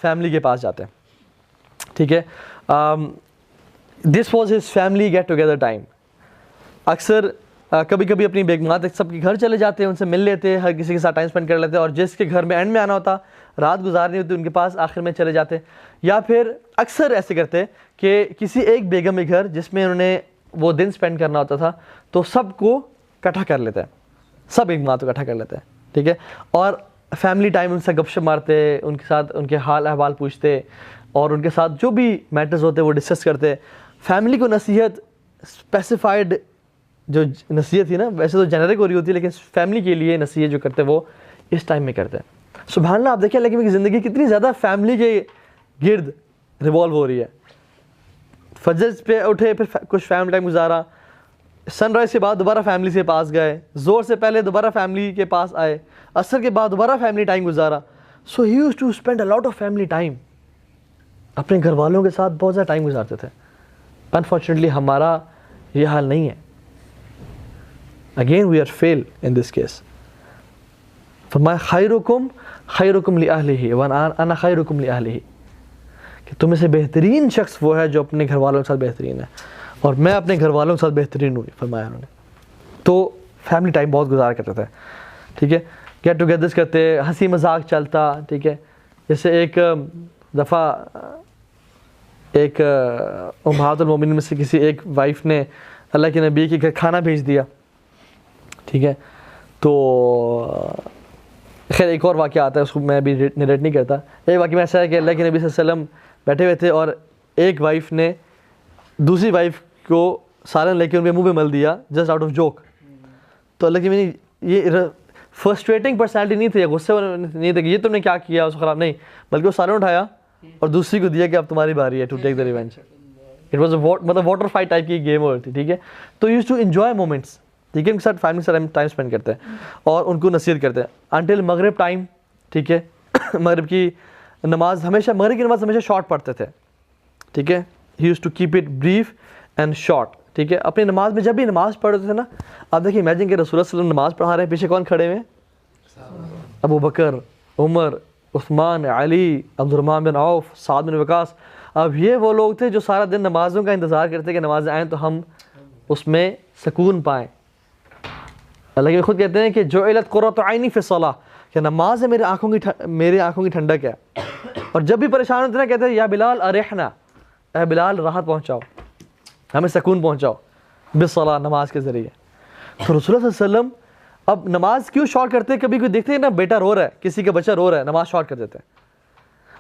فیملی کے پاس جاتے ہیں، ٹھیک ہے۔ This was his family get together time. اکثر کبھی کبھی اپنی بیگمات سب کے گھر چلے جاتے ہیں، ان سے مل لیتے، ہر کسی کے ساتھ ٹائم اسپینڈ کر لیتے، اور جس کے گھر میں اینڈ میں آنا ہوتا، رات گزارنی ہوتی، ان کے پاس آخر میں چلے جاتے۔ یا پھر اکثر ایسے کرتے کہ کسی ایک بیگم کے گھر جس میں انہوں نے وہ دن اسپینڈ کرنا ہوتا تھا، تو سب کو اکٹھا کر لیتے ہیں، سب بیگمات کو اکٹھا کر لیتے ہیں، ٹھیک ہے۔ اور فیملی ٹائم ان سے گپ شپ مارتے، ان کے ساتھ ان کے حال احوال پوچھتے، اور ان کے ساتھ جو بھی میٹرز ہوتے وہ ڈسکس کرتے۔ فیملی کو نصیحت اسپیسیفائڈ جو نصیحت تھی نا، ویسے تو جنرک ہو رہی ہوتی ہے، لیکن فیملی کے لیے نصیحت جو کرتے وہ اس ٹائم میں کرتے ہیں۔ سبحان اللہ، آپ دیکھیں لیکن زندگی کتنی زیادہ فیملی کے گرد ریوالو ہو رہی ہے۔ فجر پہ اٹھے، پھر کچھ فیملی ٹائم گزارا، سن رائز کے بعد دوبارہ فیملی سے پاس گئے، زور سے پہلے دوبارہ فیملی کے پاس آئے، عصر کے بعد دوبارہ فیملی ٹائم گزارا۔ So he use to spend a lot of family time, اپنے گھر والوں کے ساتھ بہت زیادہ ٹائم گزارتے تھے. انفارچونیٹلی ہمارا یہ حال نہیں ہے. Again we are fail in this case. فرمایا خیرکم خیرکم لأہلہ وانا خیرکم لأہلہ, کہ تم میں سے بہترین شخص وہ ہے جو اپنے گھر والوں کے ساتھ بہترین ہے, اور میں اپنے گھر والوں کے ساتھ بہترین ہوں, فرمایا انہوں نے. تو فیملی ٹائم بہت گزارا کرتے تھے, ٹھیک ہے, گیٹ ٹوگیدرس کرتے, ہنسی مذاق چلتا, ٹھیک ہے. جیسے ایک دفعہ ایک امہات المومنین میں سے کسی ایک وائف نے اللہ کے نبی کے گھر کھانا بھیج دیا, ٹھیک ہے. تو خیر ایک اور واقعہ آتا ہے, اس کو میں ابھی نریٹ نہیں کرتا. ایک واقعہ میں ایسا ہے کہ اللہ کے نبی صلی اللہ علیہ وسلم بیٹھے ہوئے تھے اور ایک وائف نے دوسری وائف کو سالن لے کے ان کے منہ پہ مل دیا جسٹ آؤٹ آف جوک. تو اللہ کے یہ فرسٹریٹنگ پرسنالٹی نہیں تھی, غصے نہیں تھے کہ یہ تم نے کیا کیا, اس کو خراب نہیں, بلکہ وہ سالن اٹھایا اور دوسری کو دیا کہ اب تمہاری باری ہے to take the revenge. It was مطلب واٹر فائٹ ٹائپ کی گیم ہوتی, ٹھیک ہے. تو یوز ٹو انجوائے مومنٹس, ٹھیک ہے, ان کے ساتھ فیملی کے ساتھ ٹائم اسپینڈ کرتے ہیں اور ان کو نصیحت کرتے ہیں انٹل مغرب ٹائم, ٹھیک ہے. مغرب کی نماز ہمیشہ, مغرب کی نماز ہمیشہ شارٹ پڑھتے تھے, ٹھیک ہے. He use to keep it brief and short, ٹھیک ہے. اپنی نماز میں جب بھی نماز پڑھتے تھے نا, آپ دیکھیے امیجن کہ رسول اللہ صلی اللہ علیہ وسلم نماز پڑھا رہے ہیں, پیچھے کون کھڑے ہوئے ہیں؟ ابو بکر, عمر, عثمان, علی, عبد الرحمن بن عوف, سعد بن وقاص. اب یہ وہ لوگ تھے جو سارا دن نمازوں کا انتظار کرتے کہ نمازیں آئیں تو ہم اس میں سکون پائیں. اللہ کے خود کہتے ہیں کہ جعلت قرۃ عینی فی الصلاۃ, کہ نماز ہے میری آنکھوں کی ٹھنڈک ہے. اور جب بھی پریشان ہوتے ہیں کہتے ہیں یا بلال ارحنا, اے بلال راحت پہنچاؤ, ہمیں سکون پہنچاؤ بالصلاۃ, نماز کے ذریعے. تو رسول اللہ صلی اللہ علیہ وسلم اب نماز کیوں شارٹ کرتے ہیں؟ کبھی کوئی دیکھتے ہیں نا بیٹا رو رہا ہے, کسی کا بچہ رو رہا ہے, نماز شارٹ کر دیتے ہیں.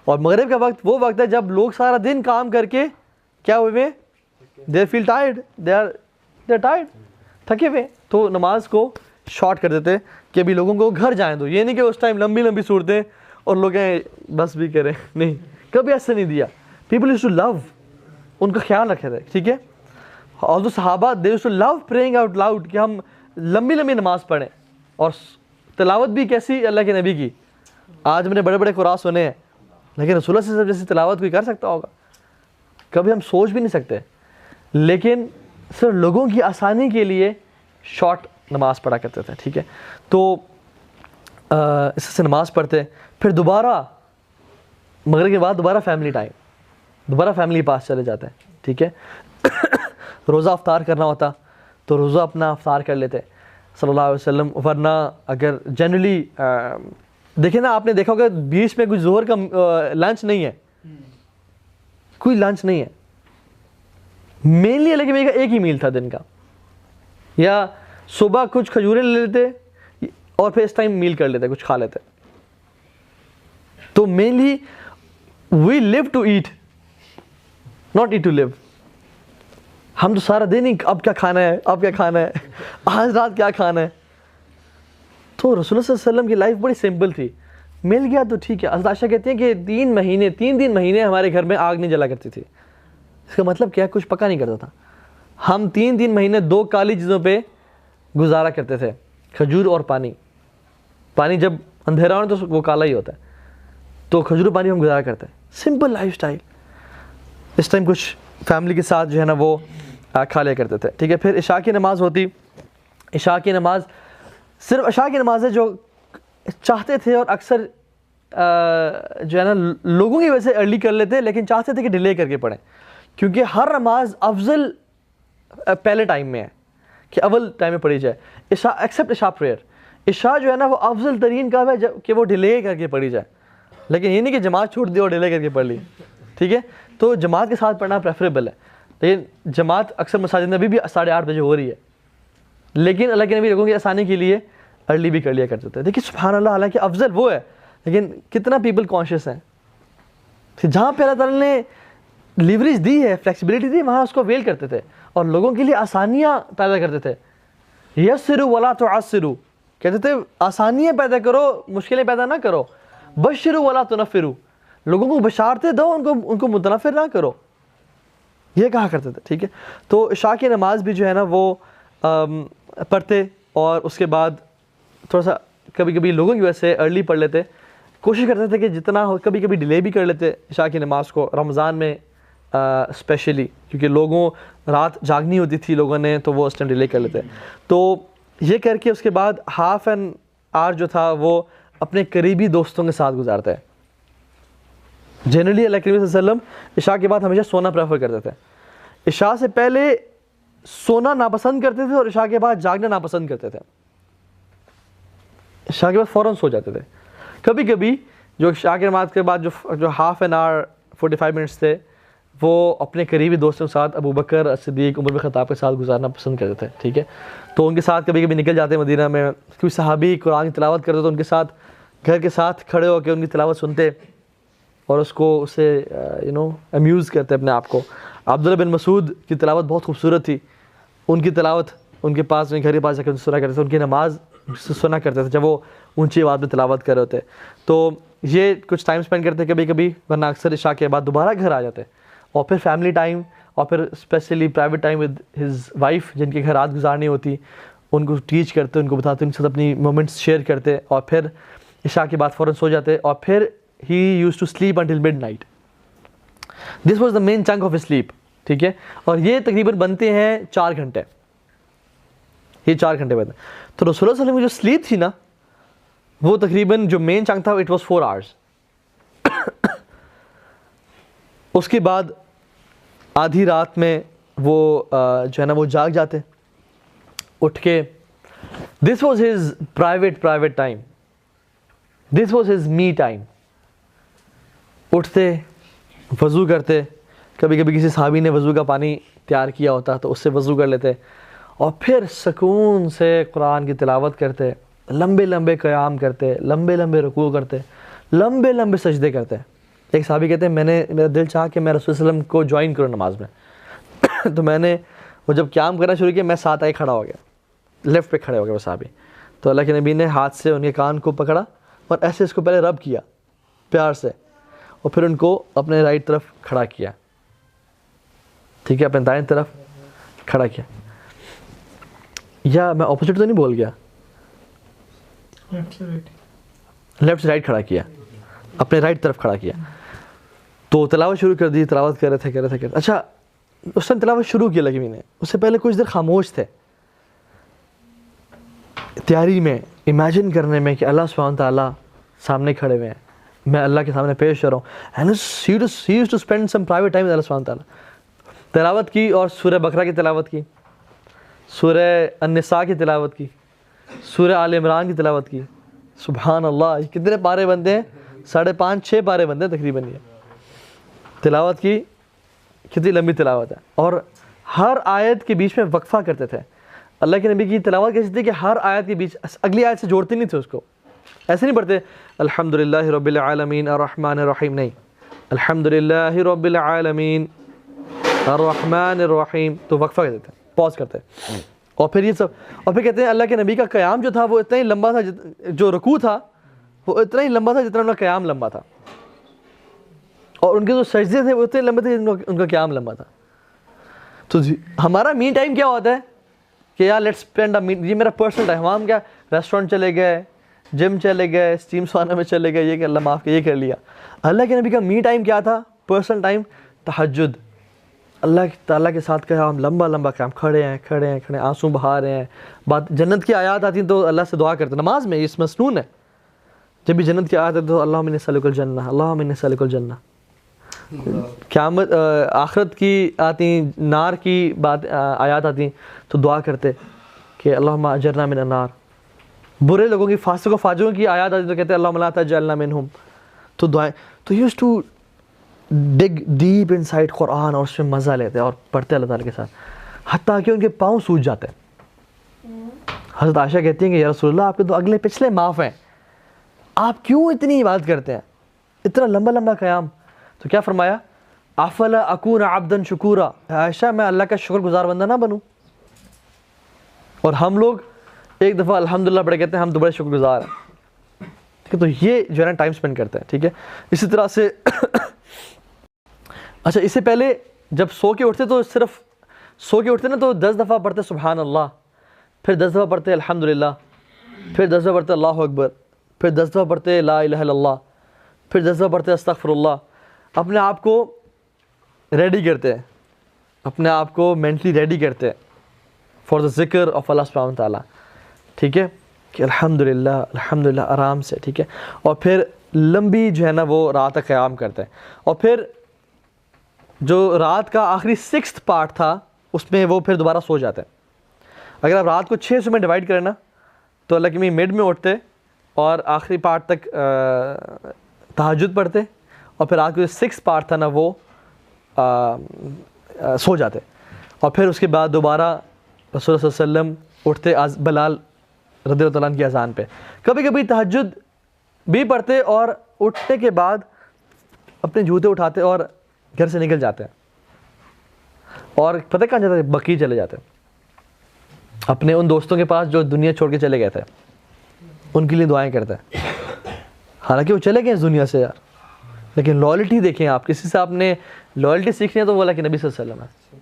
اور مغرب کا وقت وہ وقت ہے جب لوگ سارا دن کام کر کے کیا ہوئے, دے فیل ٹائرڈ, دے آر ٹائرڈ, تھکے ہوئے, تو نماز کو شارٹ کر دیتے کہ ابھی لوگوں کو گھر جائیں دو. یہ نہیں کہ اس ٹائم لمبی لمبی صورتیں اور لوگ بس بھی کریں, نہیں, کبھی ایسا نہیں دیا. پیپل یوز ٹو لو, ان کا خیال رکھے تھے, ٹھیک ہے. اور جو صحابہ they used to love praying out loud, کہ ہم لمبی لمبی نماز پڑھیں, اور تلاوت بھی کیسی اللہ کے نبی کی. آج میں نے بڑے بڑے قرآن سنے ہیں, لیکن رسول اللہ صلی اللہ علیہ وسلم جیسی تلاوت کوئی کر سکتا ہوگا؟ کبھی ہم سوچ بھی نہیں سکتے. لیکن صرف لوگوں کی آسانی کے لیے شارٹ نماز پڑھا کرتے تھے, ٹھیک ہے. تو اس سے نماز پڑھتے, پھر دوبارہ مغرب کے بعد دوبارہ فیملی ٹائم, دوبارہ فیملی کے پاس چلے جاتے ہیں, ٹھیک ہے. روزہ افطار کرنا ہوتا تو روزہ اپنا افطار کر لیتے صلی اللہ علیہ وسلم. ورنہ اگر جنرلی دیکھیں نا, آپ نے دیکھا ہوگا بیچ میں کوئی ظہر کا لنچ نہیں ہے, کوئی لنچ نہیں ہے. مینلی لیکن ایک ہی میل تھا دن کا, یا صبح کچھ کھجوریں لے لیتے اور پھر اس ٹائم میل کر لیتے, کچھ کھا لیتے. تو mainly we live to eat, not eat to live. ہم تو سارا دن ہی اب کیا کھانا ہے, اب کیا کھانا ہے, آج رات کیا کھانا ہے. تو رسول اللہ صلی اللہ علیہ وسلم کی لائف بڑی سمپل تھی, مل گیا تو ٹھیک ہے. حضرت عائشہ کہتی ہیں کہ 3 مہینے ہمارے گھر میں آگ نہیں جلا کرتی تھی. اس کا مطلب کیا, کچھ پکا نہیں کرتا تھا. ہم 3 مہینے 2 کالی چیزوں پہ گزارا کرتے تھے, کھجور اور پانی. پانی جب اندھیرا ہونا تو وہ کالا ہی ہوتا ہے, تو کھجور پانی ہم گزارا کرتے ہیں. Simple lifestyle. اس ٹائم کچھ فیملی کے ساتھ جو ہے نا وہ کھا لیا کرتے تھے, ٹھیک ہے. پھر عشاء کی نماز ہوتی. عشاء کی نماز صرف عشاء کی نماز ہے جو چاہتے تھے, اور اکثر جو ہے نا لوگوں کی وجہ سے ارلی کر لیتے, لیکن چاہتے تھے کہ ڈیلے کر کے پڑھیں, کیونکہ ہر نماز افضل پہلے ٹائم میں ہے کہ اول ٹائم میں پڑھی جائے. عشاء ایکسیپٹ عشاء پریئر, عشاء جو ہے نا وہ افضل ترین کام ہے کہ وہ ڈیلے کر کے پڑھی جائے. لیکن یہ نہیں کہ جماعت چھوٹ دی اور ڈیلے کر کے پڑھ لی, ٹھیک ہے. تو جماعت کے ساتھ پڑھنا پریفریبل ہے, لیکن جماعت اکثر مساجد میں ابھی بھی 8:30 بجے ہو رہی ہے, لیکن اللہ کے نبی لوگوں کی آسانی کے لیے ارلی بھی کر لیا کرتے تھے. دیکھیے سبحان اللہ, حالانکہ افضل وہ ہے, لیکن کتنا پیپل کانشیس ہیں. جہاں پہ اللہ تعالیٰ نے لیوریج دی ہے, فلیکسیبلٹی دی, وہاں اس کو ویل کرتے تھے اور لوگوں کے لیے آسانیاں پیدا کرتے تھے. یسروا ولا تعسروا, کہتے تھے آسانیاں پیدا کرو, مشکلیں پیدا نہ کرو. بشروا ولا تنفروا, لوگوں کو بشارتیں دو, ان کو متنفر نہ کرو, یہ کہا کرتے تھے, ٹھیک ہے. تو عشاء کی نماز بھی جو ہے نا وہ پڑھتے, اور اس کے بعد تھوڑا سا کبھی کبھی لوگوں کی وجہ سے ارلی پڑھ لیتے. کوشش کرتے تھے کہ جتنا ہو, کبھی کبھی ڈیلے بھی کر لیتے عشاء کی نماز کو, رمضان میں اسپیشلی, کیونکہ لوگوں رات جاگنی ہوتی تھی لوگوں نے, تو وہ اس ٹائم ڈیلے کر لیتے. تو یہ کر کے اس کے بعد ہاف این آور جو تھا وہ اپنے قریبی دوستوں کے ساتھ گزارتا ہے. جنرلی اللہ کریم صلی اللہ علیہ وسلم عشاء کے بعد ہمیشہ سونا پریفر کرتے تھے. عشاء سے پہلے سونا ناپسند کرتے تھے اور عشاء کے بعد جاگنا ناپسند کرتے تھے. عشاء کے بعد فوراً سو جاتے تھے. کبھی کبھی جو عشاء کی نماز کے بعد جو ہاف این آور 45 منٹس تھے وہ اپنے قریبی دوستوں کے ساتھ ابو بکر صدیق عمر بن خطاب کے ساتھ گزارنا پسند کرتے تھے. ٹھیک ہے, تو ان کے ساتھ کبھی کبھی نکل جاتے مدینہ میں. کوئی صحابی قرآن کی تلاوت کرتے تو ان کے ساتھ گھر کے ساتھ کھڑے ہو کے ان کی تلاوت سنتے اور اسے امیوز کرتے اپنے آپ کو. عبداللہ بن مسعود کی تلاوت بہت خوبصورت تھی. ان کی تلاوت ان کے پاس, گھر کے پاس جا کے سنا کرتے تھے. ان کی نماز سنا کرتے تھے جب وہ اونچی آواز میں تلاوت کر رہے ہوتے. تو یہ کچھ ٹائم اسپینڈ کرتے کبھی کبھی, ورنہ اکثر عشاء کے بعد دوبارہ گھر آ جاتے. اور پھر فیملی ٹائم, اور پھر especially private time with his wife, جن کے گھر رات گزارنی ہوتی, ان کو ٹیچ کرتے, ان کو بتاتے, ان کے ساتھ اپنی مومنٹس شیئر کرتے, اور پھر عشاء کے بعد فوراً سو جاتے. اور پھر he use to sleep until midnight. This was the main chunk of sleep. ٹھیک ہے, اور یہ تقریباً بنتے ہیں 4 گھنٹے. یہ 4 گھنٹے بنتے ہیں. تو رسول اللہ صلی اللہ علیہ وسلم کی جو سلیپ تھی نا, وہ تقریباً جو مین چنک تھا اٹ واز 4 آورس. اس کے بعد آدھی رات میں وہ جو ہے نا وہ جاگ جاتے اٹھ کے. دس was his private time, this was his me time. اٹھتے, وضو کرتے, کبھی کبھی کسی صحابی نے وضو کا پانی تیار کیا ہوتا تو اس سے وضو کر لیتے, اور پھر سکون سے قرآن کی تلاوت کرتے, لمبے لمبے قیام کرتے, لمبے لمبے رکوع کرتے, لمبے لمبے سجدے کرتے. ایک صحابی کہتے ہیں میرا دل چاہا کہ میں رسول صلی اللہ علیہ وسلم کو جوائن کروں نماز میں. تو میں نے وہ جب قیام کرنا شروع کیا, میں ساتھ آئے کھڑا ہو گیا, لیفٹ پہ کھڑے ہو گئے وہ صحابی. تو اللہ کے نبی نے ہاتھ سے ان کے کان کو پکڑا اور ایسے اس کو پہلے رب کیا پیار سے, اور پھر ان کو اپنے رائٹ طرف کھڑا کیا. ٹھیک ہے, اپنے دائیں طرف کھڑا کیا. یا میں اپوزٹ تو نہیں بول گیا, لیفٹ سے رائٹ کھڑا کیا, اپنے رائٹ طرف کھڑا کیا. تو تلاوت شروع کر دی, تلاوت کر رہے تھے. اچھا, اس ٹائم تلاوت شروع کی لگی میں نے, اس سے پہلے کچھ دیر خاموش تھے, تیاری میں, امیجن کرنے میں کہ اللہ سبحانہ تعالیٰ سامنے کھڑے ہوئے ہیں, میں اللہ کے سامنے پیش ہو رہا ہوں. And he used to spend some private time with اللہ سبحانہ تعالیٰ. تلاوت کی, اور سورہ بقرہ کی تلاوت کی, سورہ النساء کی تلاوت کی, سورہ آل عمران کی تلاوت کی. سبحان اللہ, یہ کتنے پارے بنتے ہیں؟ 5.5-6 پارے بنتے ہیں تقریباً. یہ تلاوت کی, کتنی لمبی تلاوت ہے. اور ہر آیت کے بیچ میں وقفہ کرتے تھے. اللہ کے نبی کی تلاوت کیسی تھی کہ ہر آیت کے بیچ اگلی آیت سے جوڑتے نہیں تھے اس کو. ایسے نہیں پڑھتے الحمدللہ رب العالمین الرحمن الرحیم, نہیں, الحمدللہ رب العالمین الرحمن الرحیم, تو وقفہ کہتے تھے, پاز کرتے. اور پھر یہ سب, اور پھر کہتے ہیں اللہ کے نبی کا قیام جو تھا وہ اتنا ہی لمبا تھا, جو رکوع تھا وہ اتنا ہی لمبا تھا جتنا ان کا قیام لمبا تھا, اور ان کے جو سجدے تھے وہ اتنے لمبے تھے جتنا ان کا قیام لمبا تھا. تو ہمارا می ٹائم کیا ہوتا ہے کہ یار لیٹس اسپینڈ یہ میرا پرسنل ٹائم. ہم کیا ریسٹورینٹ چلے گئے, جم چلے گئے, اسٹیم سونا میں چلے گئے, یہ کہ اللہ معاف کیا, یہ کر لیا. اللہ کے نبی کا می ٹائم کیا تھا, پرسنل ٹائم, تہجد. اللہ تعالیٰ کے ساتھ کہا ہم لمبا لمبا کام, کھڑے ہیں, آنسو بہا رہے ہیں. بات جنت کی آیات آتی ہیں تو اللہ سے دعا کرتے نماز میں, اس مسنون ہے. جب بھی جنت کی آیات آتی ہے تو اللہم انی اسألک الجنہ, اللہم انی اسألک الجنہ. قیامت آخرت کی آتی, نار کی بات آیات آتی تو دعا کرتے کہ اللہم اجرنا من النار. برے لوگوں کی, فاسق و فاجروں کی آیات آتی تو کہتے اللہم لا تجعلنا منہم. تو دعائیں, تو used to dig deep inside Quran, اور اس میں مزہ لیتے اور پڑھتے اللہ تعالیٰ کے ساتھ, حتیٰ کہ ان کے پاؤں سوج جاتے. حضرت عائشہ کہتی ہیں کہ یا رسول اللہ آپ کے تو اگلے پچھلے معاف ہیں, آپ کیوں اتنی عبادت کرتے ہیں, اتنا لمبا لمبا قیام؟ تو کیا فرمایا, افلا اکون عبدا شکورا, عائشہ میں اللہ کا شکر گزار بندہ نہ بنوں. اور ہم لوگ ایک دفعہ الحمدللہ پڑھ کہتے ہیں ہم تو بڑے شکر گزار ہیں. ٹھیک ہے, تو یہ جو ہے نا ٹائم اسپینڈ کرتے ہیں. ٹھیک ہے, اسی طرح سے اچھا, اس سے پہلے جب سو کے اٹھتے تو صرف سو کے اٹھتے نا تو 10 دفعہ پڑھتے سبحان اللہ, پھر 10 دفعہ پڑھتے الحمدللہ, پھر 10 دفعہ پڑھتے اللہ اکبر, پھر 10 دفعہ پڑھتے لا الہ الا اللہ, پھر جذبہ پڑھتے ہیں استغفر اللہ, اپنے آپ کو ریڈی کرتے ہیں, اپنے آپ کو مینٹلی ریڈی کرتے ہیں فار دا ذکر آف اللہ سبحانہ و تعالیٰ, ٹھیک ہے, کہ الحمدللہ آرام سے, ٹھیک ہے, اور پھر لمبی جو ہے نا وہ رات کا قیام کرتے ہیں, اور پھر جو رات کا آخری 6th پارٹ تھا اس میں وہ پھر دوبارہ سو جاتے ہیں. اگر آپ رات کو 6 حصوں میں ڈیوائڈ کریں نا تو اللہ کی مڈ میں اٹھتے اور آخری پارٹ تک تہجد پڑھتے, اور پھر رات کو جو 6th پارٹ تھا نا وہ سو جاتے, اور پھر اس کے بعد دوبارہ رسول اللہ صلی اللہ علیہ وسلم اٹھتے بلال رضی اللہ عنہ کی اذان پہ. کبھی کبھی تہجد بھی پڑھتے اور اٹھنے کے بعد اپنے جوتے اٹھاتے اور گھر سے نکل جاتے ہیں, اور پتہ کہاں جاتے ہیں؟ بقیع چلے جاتے ہیں, اپنے ان دوستوں کے پاس جو دنیا چھوڑ کے چلے گئے تھے, ان کے لیے دعائیں کرتے ہیں. حالانکہ وہ چلے گئے اس دنیا سے یار, لیکن لائلٹی دیکھیں آپ, کسی سے آپ نے لائلٹی سیکھنی ہے تو وہ اللہ کے نبی صلی اللہ علیہ وسلم ہے,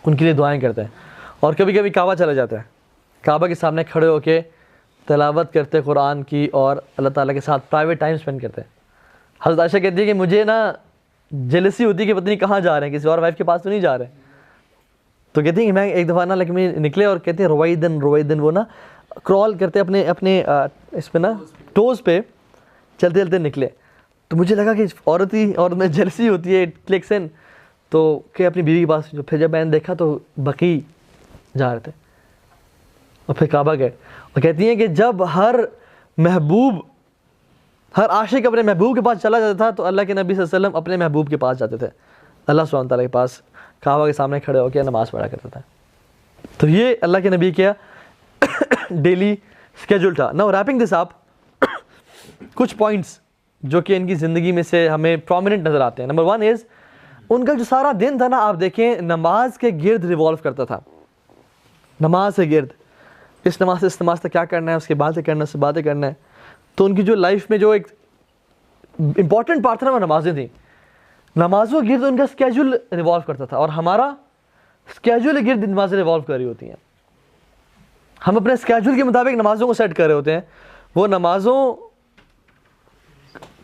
ان کے لیے دعائیں کرتے ہیں. اور کبھی کبھی کعبہ چلے جاتے ہیں, کعبہ کے سامنے کھڑے ہو کے تلاوت کرتے قرآن کی اور اللہ تعالیٰ کے ساتھ پرائیویٹ ٹائم اسپینڈ کرتے ہیں. حضرت عائشہ کہتی ہے کہ مجھے نا جیلسی ہوتی ہے کہ پتہ نہیں کہاں جا رہے ہیں, کسی اور وائف کے پاس تو نہیں جا رہے. تو کہتی ہیں کہ میں ایک دفعہ نا لیکن میں نکلے اور کہتے ہیں رویدن وہ نا کرال کرتے اپنے اس پہ نا ٹوز پہ چلتے چلتے نکلے. تو مجھے لگا کہ عورت میں جیلسی ہوتی ہے, کلکس ان, تو کہ اپنی بیوی کے پاس, پھر جب میں نے دیکھا تو بقیع جا رہے تھے اور پھر کعبہ گئے. اور کہتی ہیں کہ جب ہر عاشق اپنے محبوب کے پاس چلا جاتا تھا تو اللہ کے نبی صلی اللہ علیہ وسلم اپنے محبوب کے پاس جاتے تھے, اللہ سبحانہ و تعالیٰ کے پاس, کعبہ کے سامنے کھڑے ہو کے نماز پڑھا کرتا تھا. تو یہ اللہ کے نبی کیا ڈیلی اسکیجول تھا. ناؤ ریپنگ دس اپ, کچھ پوائنٹس جو کہ ان کی زندگی میں سے ہمیں پرومیننٹ نظر آتے ہیں. نمبر 1 از ان کا جو سارا دن تھا نا, آپ دیکھیں نماز کے گرد ریوالو کرتا تھا, نماز کے گرد, اس نماز سے اس نماز تک کیا کرنا ہے, اس کے بعد سے کرنا ہے, اس سے باتیں کرنا ہے. تو ان کی جو لائف میں جو ایک امپورٹنٹ پارٹ تھا نا وہ نمازیں تھیں. نمازوں گرد ان کا اسکیجول ریوالو کرتا تھا, اور ہمارا اسکیجول گرد نمازیں ریوالو کر رہی ہوتی ہیں. ہم اپنے اسکیجول کے مطابق نمازوں کو سیٹ کر رہے ہوتے ہیں. وہ نمازوں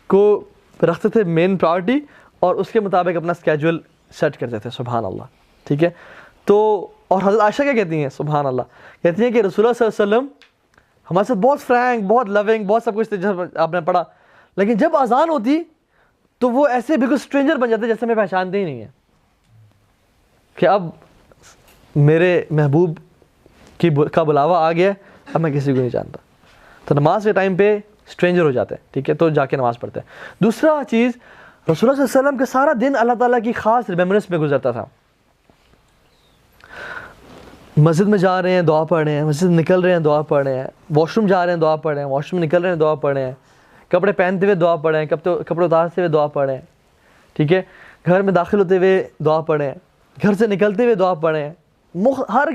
کو رکھتے تھے مین پرائورٹی اور اس کے مطابق اپنا اسکیجول سیٹ کرتے تھے. سبحان اللہ, ٹھیک ہے. تو اور حضرت عائشہ کیا کہتی ہیں, سبحان اللہ, کہتی ہیں کہ رسول اللہ صلی اللہ علیہ وسلم ہمارے ساتھ بہت فرینک, بہت لونگ, بہت سب کچھ آپ نے پڑھا, لیکن جب اذان ہوتی تو وہ ایسے بالکل اسٹرینجر بن جاتے جیسے میں پہچانتے ہی نہیں ہیں, کہ اب میرے محبوب کا بلاوا آ گیا, اب میں کسی کو نہیں جانتا. تو نماز کے ٹائم پہ اسٹرینجر ہو جاتے ہیں, ٹھیک ہے, تو جا کے نماز پڑھتے ہیں. دوسرا چیز, رسول اللہ صلی اللہ علیہ وسلم کا سارا دن اللہ تعالیٰ کی خاص ریمیمبرنس میں گزرتا تھا. مسجد میں جا رہے ہیں دعا پڑھ رہے ہیں, مسجد نکل رہے ہیں دعا پڑھ رہے ہیں, واش روم جا رہے ہیں دعا پڑھ رہے ہیں, واش روم نکل رہے ہیں دعا پڑھ رہے ہیں, کپڑے پہنتے ہوئے دعا پڑھ رہے ہیں, کپڑے اتارتے ہوئے دعا پڑھ رہے ہیں, ٹھیک ہے, گھر میں داخل ہوتے ہوئے دعا پڑھ رہے ہیں, گھر سے نکلتے ہوئے دعا پڑھ رہے ہیں. ہر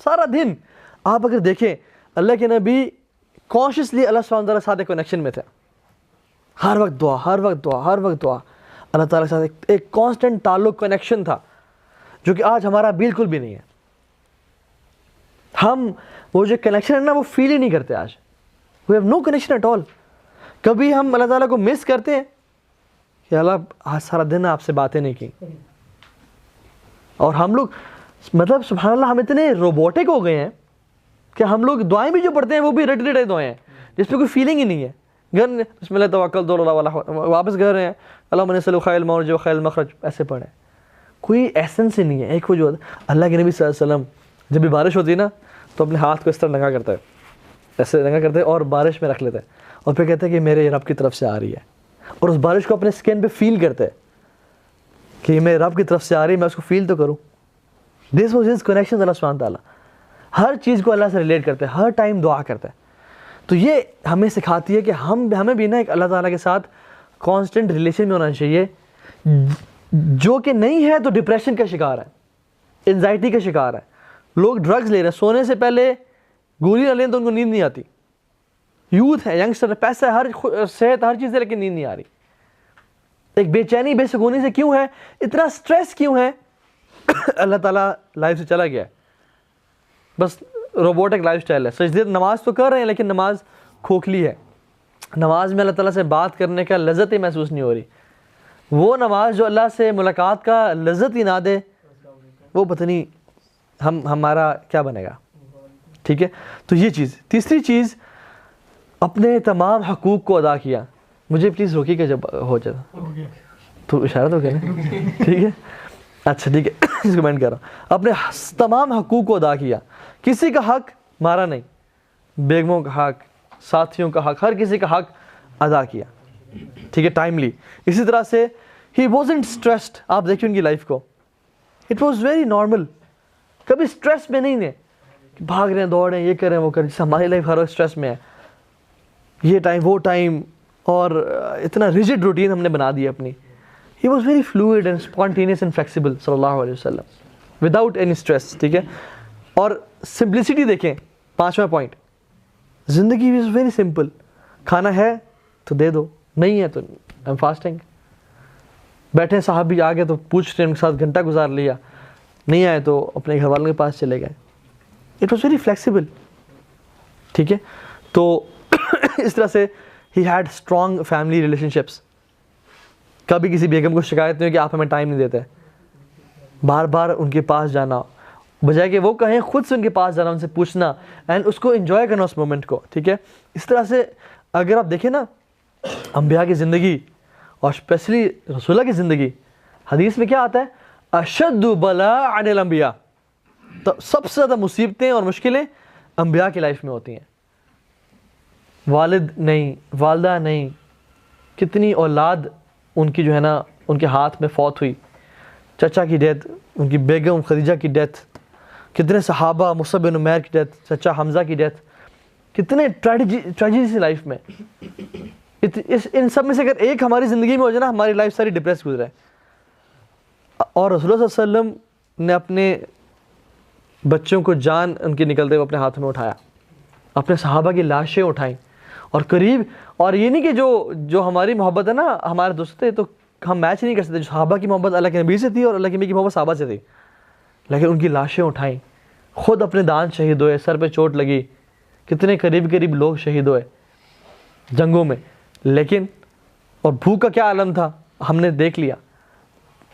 سارا دن آپ اگر دیکھیں اللہ کے نبی کانشیسلی اللہ سبحانہ تعالیٰ ساتھ ایک کنیکشن میں تھے. ہر وقت دعا, ہر وقت دعا, ہر وقت دعا, اللہ تعالیٰ کے ساتھ ایک کانسٹنٹ تعلق, کنیکشن تھا, جو کہ آج ہمارا بالکل بھی نہیں ہے. ہم وہ جو کنیکشن ہے نا وہ فیل ہی نہیں کرتے آج. We have no connection at all. کبھی ہم اللہ تعالیٰ کو مس کرتے ہیں کہ اللہ آج سارا دن آپ سے باتیں نہیں کی. اور ہم لوگ مطلب سبحان اللہ ہم اتنے روبوٹک ہو گئے ہیں کہ ہم لوگ دعائیں بھی جو پڑھتے ہیں وہ بھی رٹے رٹے دعائیں ہیں جس پہ کوئی فیلنگ ہی نہیں ہے. گھر بسم اللہ توکلت علی اللہ, واپس گھر ہیں اللہم انی اسألک خیر المخرج و خیر المخرج, ایسے پڑھیں, کوئی ایسنس ہی نہیں ہے. ایک وہ جو اللہ کے نبی صلی اللہ علیہ وسلم جب بھی بارش ہوتی ہے نا تو اپنے ہاتھ کو اس طرح ننگا کرتا ہے, ایسے ننگا کرتے ہیں اور بارش میں رکھ لیتے ہیں, اور پھر کہتے ہیں کہ میرے رب کی طرف سے آ رہی ہے, اور اس بارش کو اپنے اسکن پہ فیل کرتے ہیں کہ یہ میرے رب کی طرف سے آ رہی ہے, میں اس کو فیل تو کروں. دس واز ہز کنیکشن اللہ سبحانہ تعالیٰ. ہر چیز کو اللہ سے ریلیٹ کرتے ہیں, ہر ٹائم دعا کرتے ہیں. تو یہ ہمیں سکھاتی ہے کہ ہمیں بھی نا ایک اللہ تعالیٰ کے ساتھ کانسٹنٹ ریلیشن میں ہونا چاہیے. جو کہ نہیں ہے تو ڈپریشن کا شکار ہے, انزائٹی کا شکار ہے. لوگ ڈرگز لے رہے ہیں, سونے سے پہلے گولی نہ لیں تو ان کو نیند نہیں آتی. یوتھ ہے, ینگسٹر ہے, پیسہ ہے, ہر صحت, ہر چیز ہے, لیکن نیند نہیں آ رہی. ایک بے چینی, بے سکونی سے کیوں ہے, اتنا سٹریس کیوں ہے؟ اللہ تعالیٰ لائف سے چلا گیا ہے, بس روبوٹک لائف سٹائل ہے. سجدے نماز تو کر رہے ہیں لیکن نماز کھوکھلی ہے. نماز میں اللہ تعالیٰ سے بات کرنے کا لذت ہی محسوس نہیں ہو رہی. وہ نماز جو اللہ سے ملاقات کا لذت ہی نہ دے, وہ پتہ نہیں ہمارا کیا بنے گا. ٹھیک ہے, تو یہ چیز. تیسری چیز, اپنے تمام حقوق کو ادا کیا. مجھے پلیز روکیے کہ جب ہو جائے تو اشارہ تو کریں. ٹھیک ہے, اچھا ٹھیک ہے, اس کو مینڈ کر رہا ہوں. اپنے تمام حقوق کو ادا کیا, کسی کا حق مارا نہیں, بیگموں کا حق, ساتھیوں کا حق, ہر کسی کا حق ادا کیا. ٹھیک ہے, ٹائملی. اسی طرح سے ہی وازنٹ اسٹریسڈ. آپ دیکھیں ان کی لائف کو, اٹ واز ویری نارمل. کبھی اسٹریس میں نہیں ہے کہ بھاگ رہے ہیں, دوڑ رہے ہیں, یہ کر رہے ہیں, وہ کر رہے ہیں. جیسے ہماری لائف ہر وقت اسٹریس میں ہے, یہ ٹائم وہ ٹائم, اور اتنا ریجڈ روٹین ہم نے بنا دی اپنی. ہی was very fluid and spontaneous and flexible صلی اللہ علیہ وسلم وداؤٹ اینی اسٹریس. ٹھیک ہے, اور سمپلسٹی دیکھیں. 5واں پوائنٹ, زندگی از ویری سمپل. کھانا ہے تو دے دو, نہیں ہے تو آئی ایم فاسٹنگ. بیٹھے صحابی آ گئے تو پوچھ رہے ہیں, ان کے ساتھ گھنٹہ گزار لیا, نہیں آئے تو اپنے گھر والوں کے پاس چلے گئے. It was very flexible. ٹھیک ہے, تو اس طرح سے he had strong family relation ships. کبھی کسی بیگم کو شکایت نہیں کہ آپ ہمیں ٹائم نہیں دیتے, بار بار ان کے پاس جانا, بجائے کہ وہ کہیں خود سے ان کے پاس جانا, ان سے پوچھنا اینڈ اس کو انجوائے کرنا اس مومنٹ کو. ٹھیک ہے, اس طرح سے اگر آپ دیکھیں نا انبیاء کی زندگی اور اسپیشلی رسول اللہ کی زندگی, حدیث میں کیا آتا ہے, اشد بلاء عن الانبیاء. تو سب سے زیادہ مصیبتیں اور مشکلیں انبیاء کی لائف میں ہوتی ہیں. والد نہیں, والدہ نہیں, کتنی اولاد ان کی جو ہے نا ان کے ہاتھ میں فوت ہوئی, چچا کی ڈیتھ, ان کی بیگم خدیجہ کی ڈیتھ, کتنے صحابہ, مصعب بن عمیر کی ڈیتھ, چچا حمزہ کی ڈیتھ, کتنے ٹریجڈی سی لائف میں. ان سب میں سے اگر ایک ہماری زندگی میں ہو جائے نا, ہماری لائف ساری ڈپریس گزرے. اور رسول اللہ صلی اللہ علیہ وسلم نے اپنے بچوں کو جان ان کی نکلتے ہوئے اپنے ہاتھ میں اٹھایا, اپنے صحابہ کی لاشیں اٹھائیں اور قریب. اور یہ نہیں کہ جو ہماری محبت ہے نا ہمارے دوست تھے تو ہم میچ نہیں کر سکتے. جو صحابہ کی محبت اللہ کے نبی سے تھی اور اللہ کے نبی کی محبت صحابہ سے تھی, لیکن ان کی لاشیں اٹھائیں, خود اپنے دانت شہید ہوئے, سر پہ چوٹ لگی, کتنے قریب لوگ شہید ہوئے جنگوں میں. لیکن اور بھوک کا کیا عالم تھا ہم نے دیکھ لیا,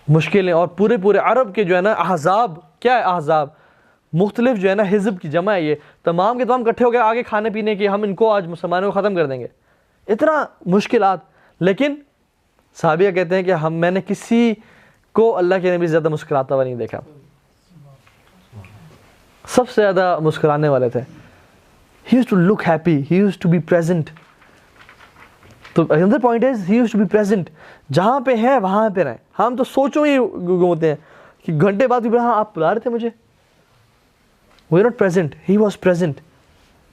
مشکلیں. اور پورے عرب کے جو ہے نا احزاب, کیا ہے احزاب, مختلف جو ہے نا حزب کی جمع ہے, یہ تمام کے تمام اکٹھے ہو گئے آگے کھانے پینے کی, ہم ان کو آج مسلمانوں کو ختم کر دیں گے. اتنا مشکلات. لیکن صحابیہ کہتے ہیں کہ میں نے کسی کو اللہ کے نبی سے زیادہ مسکراتا ہوا نہیں دیکھا. سب سے زیادہ مسکرانے والے تھے. He used to look happy, he used to be present. تو another point is he used to be present. جہاں پہ ہے وہاں پہ رہیں. ہم تو سوچوں ہی گھومتے ہیں کہ گھنٹے بعد بھی ہاں آپ بلا رہے تھے مجھے. We are not present, he was present.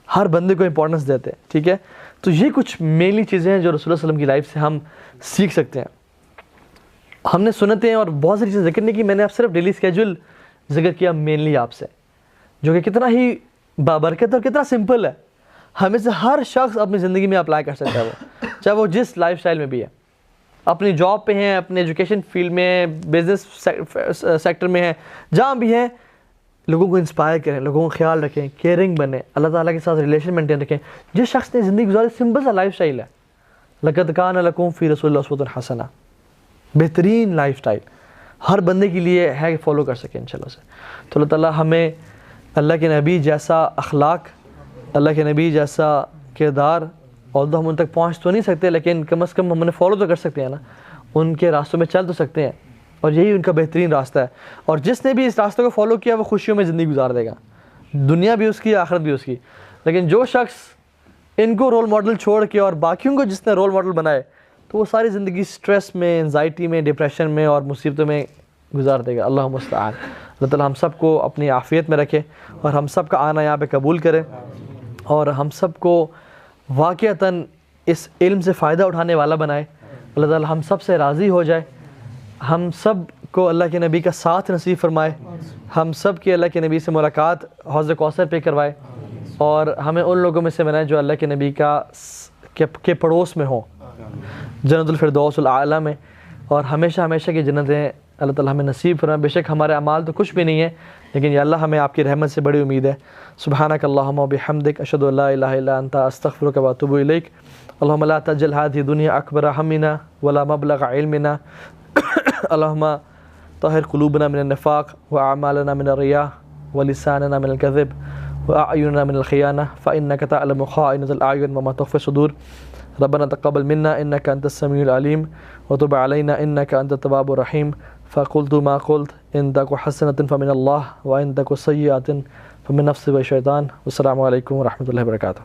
ہر بندے کو امپورٹنس دیتے ہیں. ٹھیک ہے, تو یہ کچھ مینلی چیزیں ہیں جو رسول اللہ صلی اللہ علیہ وسلم کی لائف سے ہم سیکھ سکتے ہیں. ہم نے سنتیں اور بہت ساری چیزیں ذکر نہیں کی, میں نے اب صرف ڈیلی اسکیجول ذکر کیا مینلی آپ سے, جو کہ کتنا ہی بابرکت اور کتنا سمپل ہے. ہمیں سے ہر شخص اپنی زندگی میں اپلائی کر سکتا ہے, وہ چاہے وہ جس لائف سٹائل میں بھی ہے, اپنی جاب پہ ہیں, اپنے ایجوکیشن فیلڈ میں, بزنس سیکٹر میں ہیں, جہاں بھی ہیں. لوگوں کو انسپائر کریں, لوگوں کا خیال رکھیں, کیئرنگ بنیں, اللہ تعالیٰ کے ساتھ ریلیشن مینٹین رکھیں. جس شخص نے زندگی گزاری سمپل سا لائف سٹائل ہے, لقد کان لکم فی رسول اللہ اسوۃ حسنہ, بہترین لائف سٹائل ہر بندے کے لیے ہے کہ فالو کر سکیں انشاءاللہ سے. تو اللہ تعالیٰ ہمیں اللہ کے نبی جیسا اخلاق, اللہ کے نبی جیسا کردار, اور ہم ان تک پہنچ تو نہیں سکتے لیکن کم از کم ہم انہیں فالو تو کر سکتے ہیں نا, ان کے راستوں میں چل تو سکتے ہیں, اور یہی ان کا بہترین راستہ ہے. اور جس نے بھی اس راستے کو فالو کیا وہ خوشیوں میں زندگی گزار دے گا, دنیا بھی اس کی, آخرت بھی اس کی. لیکن جو شخص ان کو رول ماڈل چھوڑ کے اور باقیوں کو جس نے رول ماڈل بنائے تو وہ ساری زندگی سٹریس میں, انزائٹی میں, ڈپریشن میں اور مصیبتوں میں گزار دے گا. اللہ مستعان. اللہ تعالیٰ ہم سب کو اپنی عافیت میں رکھے اور ہم سب کا آنا یہاں پہ قبول کرے, اور ہم سب کو واقعتاً اس علم سے فائدہ اٹھانے والا بنائے. اللہ تعالیٰ ہم سب سے راضی ہو جائے, ہم سب کو اللہ کے نبی کا ساتھ نصیب فرمائے, ہم سب کی اللہ کے نبی سے ملاقات حوض کوثر پہ کروائے, اور ہمیں ان لوگوں میں سے بنائے جو اللہ کے نبی کے پڑوس میں ہوں, جنت الفردوس الاعلیٰ میں, اور ہمیشہ ہمیشہ کی جنتیں اللہ تعالیٰ ہمیں نصیب فرمائے. بے شک ہمارے اعمال تو کچھ بھی نہیں ہے، لیکن یا اللہ ہمیں آپ کی رحمت سے بڑی امید ہے. سبحانک اللہم و بحمدک، اشہد ان لا الہ الا انت، استغفرک و اتوب الیک. اللہم لا تجعل هذه الدنيا اکبر ہمنا ولا مبلغ علمنا. اللہم طہر قلوبنا من النفاق واعمالنا من الرياء ولساننا من الكذب واعیننا من الخیانہ فانک تعلم خائنۃ الاعین وما تخفی الصدور. ربنا تقبل منا انك انت السميع العليم وتب علينا انك انت التواب الرحيم. فقلت ما قلت، ان تك حسنة فمن الله وان تك سيئة فمن نفسي والشيطان. والسلام علیکم ورحمۃ اللہ وبرکاتہ.